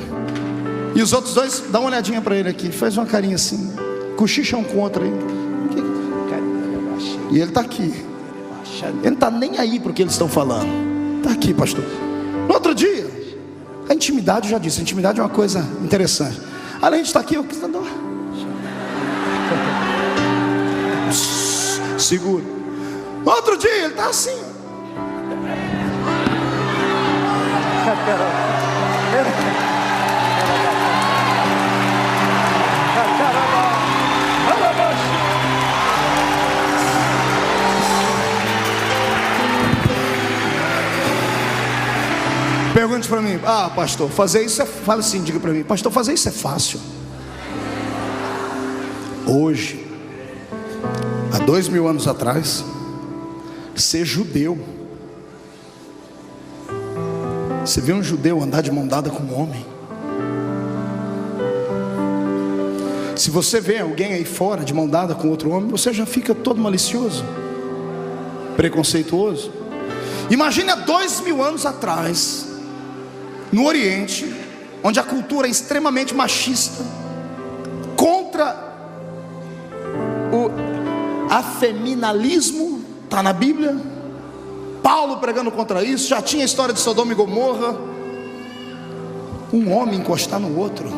E os outros 2, dá uma olhadinha para ele aqui. Faz uma carinha assim. Cochicha um com o outro aí. E ele está aqui. Ele não está nem aí para o que eles estão falando. Está aqui, pastor. No outro dia, a intimidade, eu já disse, a intimidade é uma coisa interessante. Além de estar aqui, eu seguro. No outro dia, ele está assim. Pergunte para mim: ah, pastor, fazer isso é... Fala assim, diga para mim: pastor, fazer isso é fácil. Hoje, há 2000 anos atrás, ser judeu, você vê um judeu andar de mão dada com um homem. Se você vê alguém aí fora de mão dada com outro homem, você já fica todo malicioso, preconceituoso. Imagine há 2000 anos atrás, no Oriente, onde a cultura é extremamente machista, contra o afeminalismo, está na Bíblia. Paulo pregando contra isso. Já tinha a história de Sodoma e Gomorra. Um homem encostar no outro.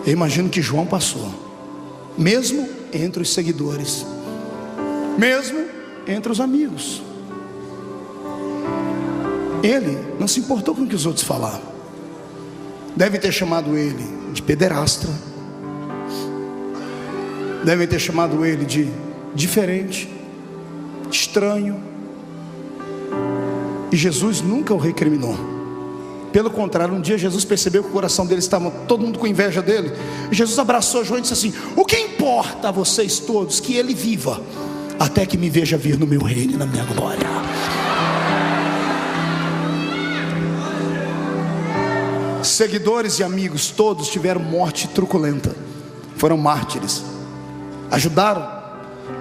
Eu imagino que João passou, mesmo entre os seguidores, mesmo entre os amigos. Ele não se importou com o que os outros falavam. Devem ter chamado ele de pederastra, devem ter chamado ele de diferente, estranho. E Jesus nunca o recriminou. Pelo contrário, um dia Jesus percebeu que o coração dele estava todo mundo com inveja dele. E Jesus abraçou João e disse assim: o que importa a vocês todos? Que ele viva até que me veja vir no meu reino e na minha glória. Seguidores e amigos todos tiveram morte truculenta. Foram mártires. Ajudaram a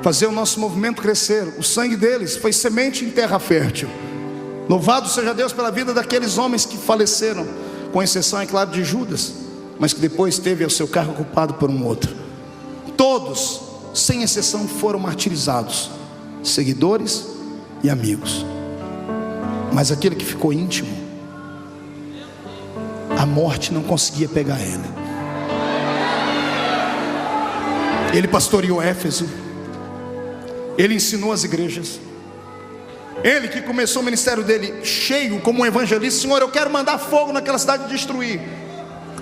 fazer o nosso movimento crescer. O sangue deles foi semente em terra fértil. Louvado seja Deus pela vida daqueles homens que faleceram, com exceção, é claro, de Judas, mas que depois teve o seu cargo ocupado por um outro. Todos, sem exceção, foram martirizados, seguidores e amigos. Mas aquele que ficou íntimo, a morte não conseguia pegar ele. Ele pastoreou Éfeso, ele ensinou as igrejas. Ele que começou o ministério dele cheio como um evangelista: Senhor, eu quero mandar fogo naquela cidade e destruir.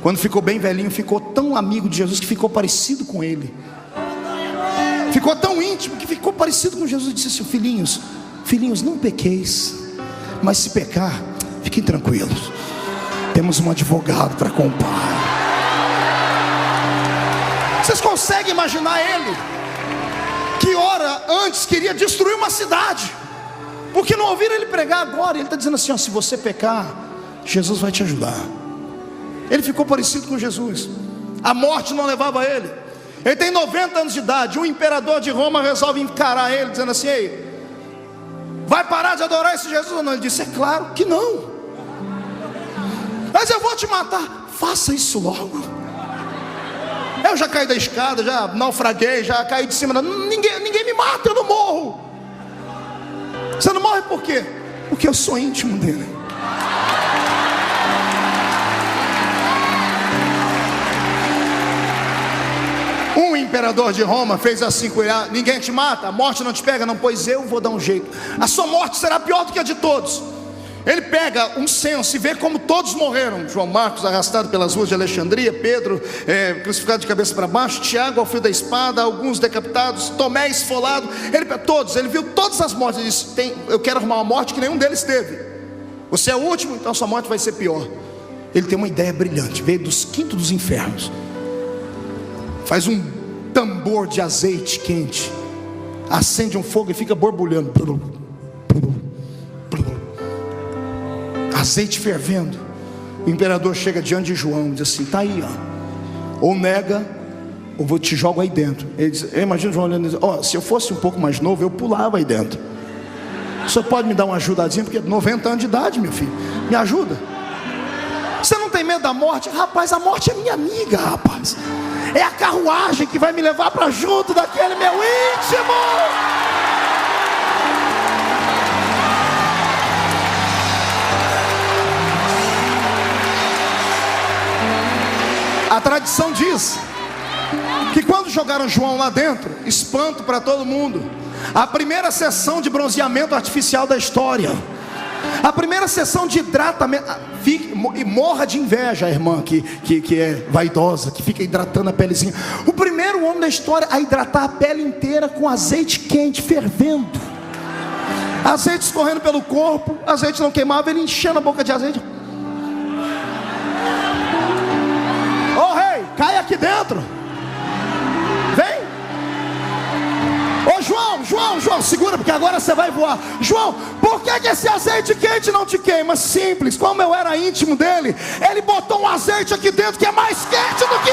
Quando ficou bem velhinho, ficou tão amigo de Jesus que ficou parecido com ele. Ficou tão íntimo que ficou parecido com Jesus. E disse assim: filhinhos, não pequeis, mas se pecar, fiquem tranquilos, temos um advogado para com o Pai. Vocês conseguem imaginar ele, que hora antes queria destruir uma cidade, porque não ouviram ele pregar agora? Ele está dizendo assim: ó, se você pecar, Jesus vai te ajudar. Ele ficou parecido com Jesus. A morte não levava ele. Ele tem 90 anos de idade. O imperador de Roma resolve encarar ele, dizendo assim: ei, vai parar de adorar esse Jesus ou não? Ele disse: é claro que não. Mas eu vou te matar. Faça isso logo. Eu já caí da escada, já naufraguei, já caí de cima. Ninguém me mata, eu não morro. Você não morre por quê? Porque eu sou íntimo dele. imperador de Roma fez assim com ele: ninguém te mata, a morte não te pega, não, pois eu vou dar um jeito, a sua morte será pior do que a de todos. Ele pega um censo e vê como todos morreram: João Marcos arrastado pelas ruas de Alexandria, Pedro crucificado de cabeça para baixo, Tiago ao fio da espada, alguns decapitados, Tomé esfolado. Ele viu todas as mortes. Ele disse: eu quero arrumar uma morte que nenhum deles teve. Você é o último, então sua morte vai ser pior. Ele tem uma ideia brilhante, veio dos quintos dos infernos, faz um tambor de azeite quente, acende um fogo e fica borbulhando, azeite fervendo. O imperador chega diante de João e diz assim: tá aí, ó, ou nega, ou vou te jogo aí dentro. Ele diz, eu imagino João olhando e diz: se eu fosse um pouco mais novo, eu pulava aí dentro. O senhor pode me dar uma ajudadinha, porque 90 anos de idade, meu filho, me ajuda. Você não tem medo da morte? Rapaz, a morte é minha amiga, rapaz. É a carruagem que vai me levar para junto daquele meu íntimo. A tradição diz que quando jogaram João lá dentro, espanto para todo mundo, a primeira sessão de bronzeamento artificial da história, a primeira sessão de hidratamento, e morra de inveja a irmã que é vaidosa, que fica hidratando a pelezinha. O primeiro homem da história a hidratar a pele inteira com azeite quente fervendo, azeite escorrendo pelo corpo, azeite não queimava, ele enchendo a boca de azeite. Ô rei, cai aqui dentro, vem. Ô João, segura, porque agora você vai voar. João, por que esse azeite quente não te queima? Simples, como eu era íntimo dele, ele botou um azeite aqui dentro que é mais quente do que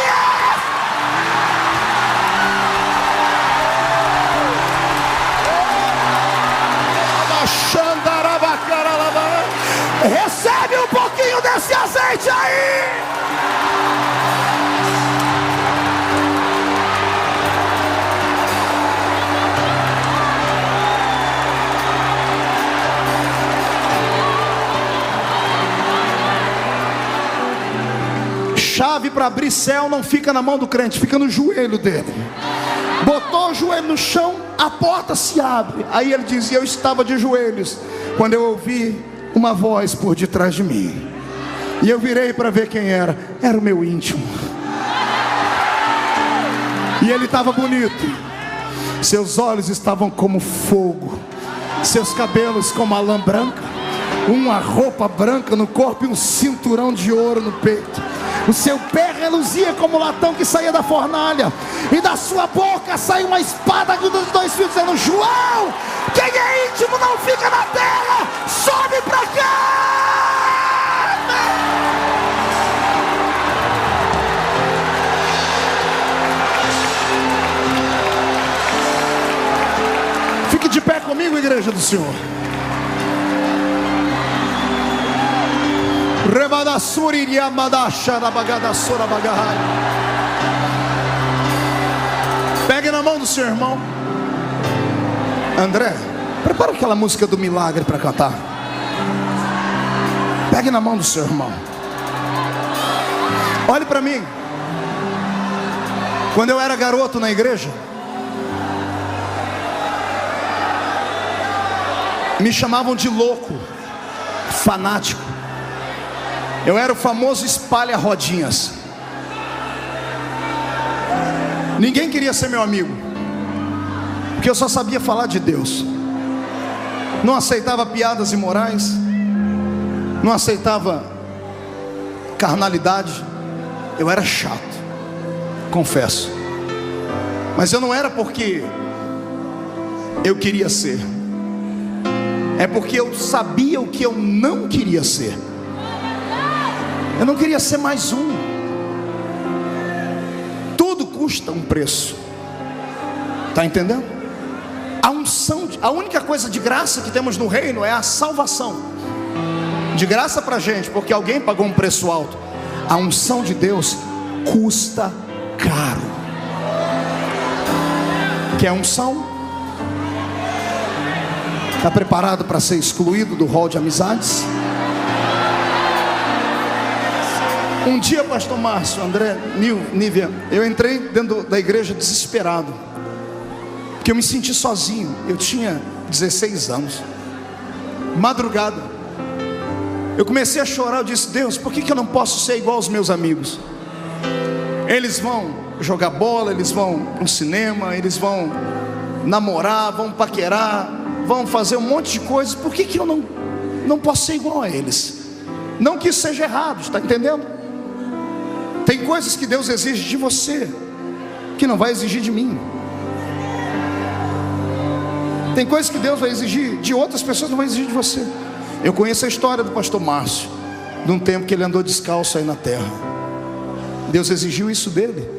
recebe um pouquinho desse azeite aí. Chave para abrir céu não fica na mão do crente, fica no joelho dele. Botou o joelho no chão, a porta se abre. Aí ele diz: eu estava de joelhos quando eu ouvi uma voz por detrás de mim, e eu virei para ver quem era. Era o meu íntimo. E ele estava bonito, seus olhos estavam como fogo, seus cabelos como a lã branca, uma roupa branca no corpo e um cinturão de ouro no peito. O seu pé reluzia como o latão que saía da fornalha, e da sua boca saiu uma espada dos dois fios, dizendo: João, quem é íntimo não fica na terra, sobe pra cá. Fique de pé comigo, igreja do Senhor. Pegue na mão do seu irmão. André, prepara aquela música do milagre para cantar. Pegue na mão do seu irmão. Olhe para mim. Quando eu era garoto na igreja, me chamavam de louco, fanático. Eu era o famoso espalha-rodinhas. Ninguém queria ser meu amigo, porque eu só sabia falar de Deus. Não aceitava piadas imorais, não aceitava carnalidade. Eu era chato, confesso. Mas eu não era porque eu queria ser, é porque eu sabia o que eu não queria ser. Eu não queria ser mais um. Tudo custa um preço. Está entendendo? A unção, a única coisa de graça que temos no reino é a salvação. De graça para a gente, porque alguém pagou um preço alto. A unção de Deus custa caro. Quer unção? Está preparado para ser excluído do hall de amizades? Um dia, pastor Márcio, André, Nívia, eu entrei dentro da igreja desesperado, porque eu me senti sozinho. Eu tinha 16 anos, madrugada, eu comecei a chorar. Eu disse: Deus, por que eu não posso ser igual aos meus amigos? Eles vão jogar bola, eles vão para um cinema, eles vão namorar, vão paquerar, vão fazer um monte de coisas. Por que eu não posso ser igual a eles? Não que isso seja errado, está entendendo? Tem coisas que Deus exige de você que não vai exigir de mim. Tem coisas que Deus vai exigir de outras pessoas, não vai exigir de você. Eu conheço a história do pastor Márcio, de um tempo que ele andou descalço aí na terra. Deus exigiu isso dele.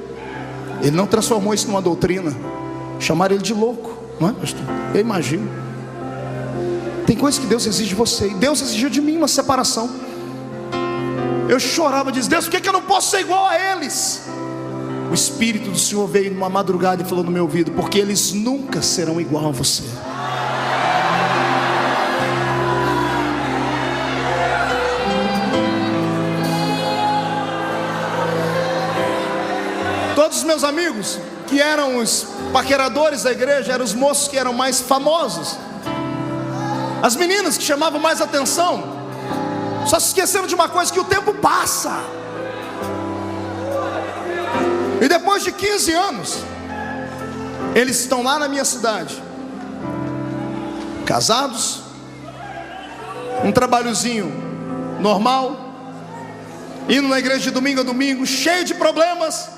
Ele não transformou isso numa doutrina. Chamaram ele de louco, não é, pastor? Eu imagino. Tem coisas que Deus exige de você, e Deus exigiu de mim uma separação. Eu chorava, dizia: Deus, por que eu não posso ser igual a eles? O Espírito do Senhor veio numa madrugada e falou no meu ouvido: porque eles nunca serão igual a você. Todos os meus amigos que eram os paqueradores da igreja eram os moços que eram mais famosos. As meninas que chamavam mais atenção só se esqueceram de uma coisa: que o tempo passa. E depois de 15 anos, eles estão lá na minha cidade, casados, um trabalhozinho normal, indo na igreja de domingo a domingo, cheio de problemas,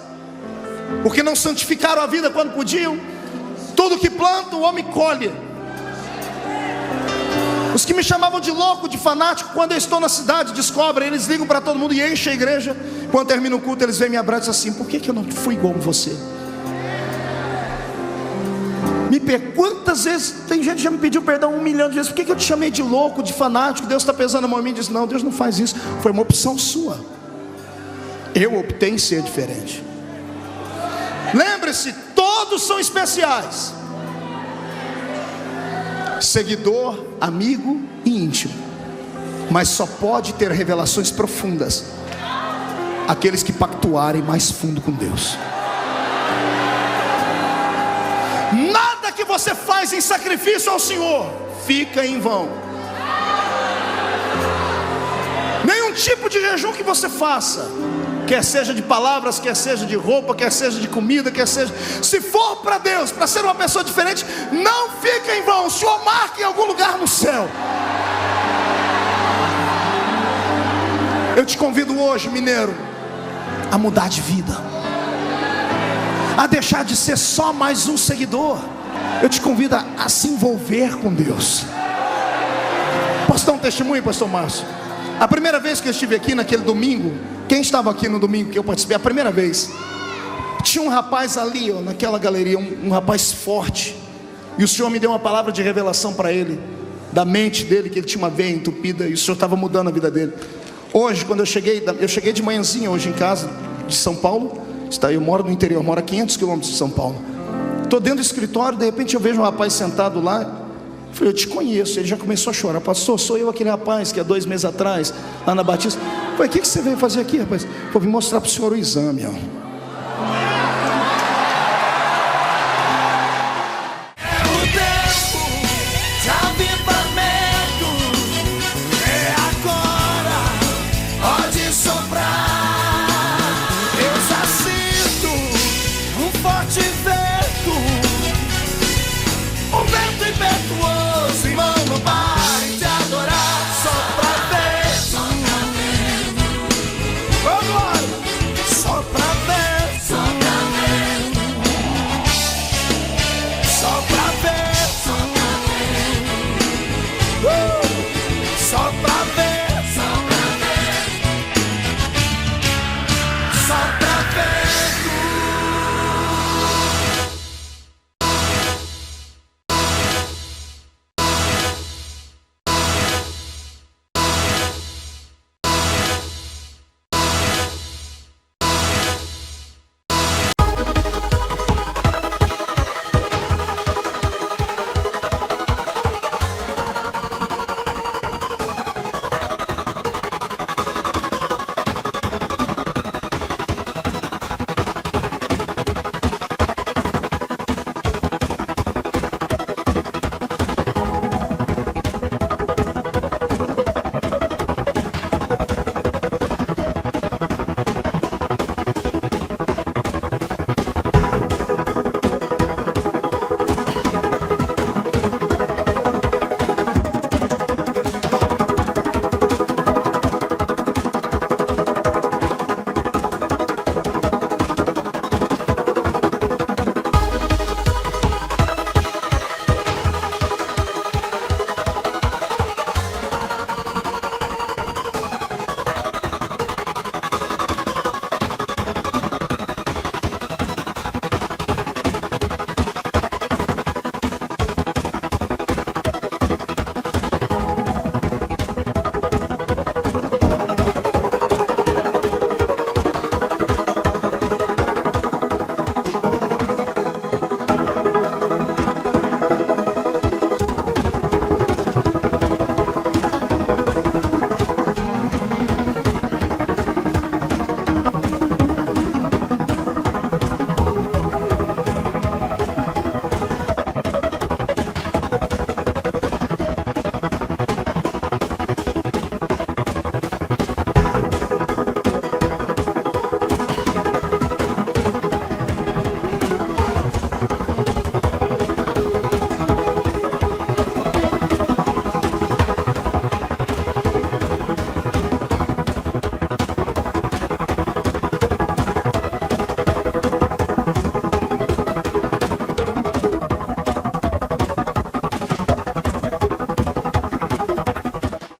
porque não santificaram a vida quando podiam. Tudo que planta o homem colhe. Os que me chamavam de louco, de fanático, quando eu estou na cidade, descobrem, eles ligam para todo mundo e enchem a igreja. Quando termina o culto, eles vêm me abraçam assim: por que eu não fui igual a você? Quantas vezes, tem gente que já me pediu perdão 1 milhão de vezes: por que eu te chamei de louco, de fanático? Deus está pesando a mão em mim. Diz: não, Deus não faz isso, foi uma opção sua. Eu optei em ser diferente. Lembre-se, todos são especiais. Seguidor, amigo e íntimo. Mas só pode ter revelações profundas aqueles que pactuarem mais fundo com Deus. Nada que você faz em sacrifício ao Senhor fica em vão. Nenhum tipo de jejum que você faça, quer seja de palavras, quer seja de roupa, quer seja de comida, quer seja, se for para Deus, para ser uma pessoa diferente, não fica em vão. O Senhor marca em algum lugar no céu. Eu te convido hoje, mineiro, a mudar de vida, a deixar de ser só mais um seguidor. Eu te convido a se envolver com Deus. Posso dar um testemunho, pastor Márcio? A primeira vez que eu estive aqui naquele domingo, quem estava aqui no domingo que eu participei, a primeira vez, tinha um rapaz ali, ó, naquela galeria, um rapaz forte, e o Senhor me deu uma palavra de revelação para ele, da mente dele, que ele tinha uma veia entupida, e o Senhor estava mudando a vida dele. Hoje, quando eu cheguei de manhãzinha hoje em casa, de São Paulo. Eu moro no interior, moro a 500 quilômetros de São Paulo. Estou dentro do escritório, de repente eu vejo um rapaz sentado lá. Eu falei: eu te conheço. Ele já começou a chorar: pastor, sou eu aquele rapaz que há 2 meses atrás, lá na Batista. Eu falei: o que você veio fazer aqui, rapaz? Eu vim mostrar para o senhor o exame, ó.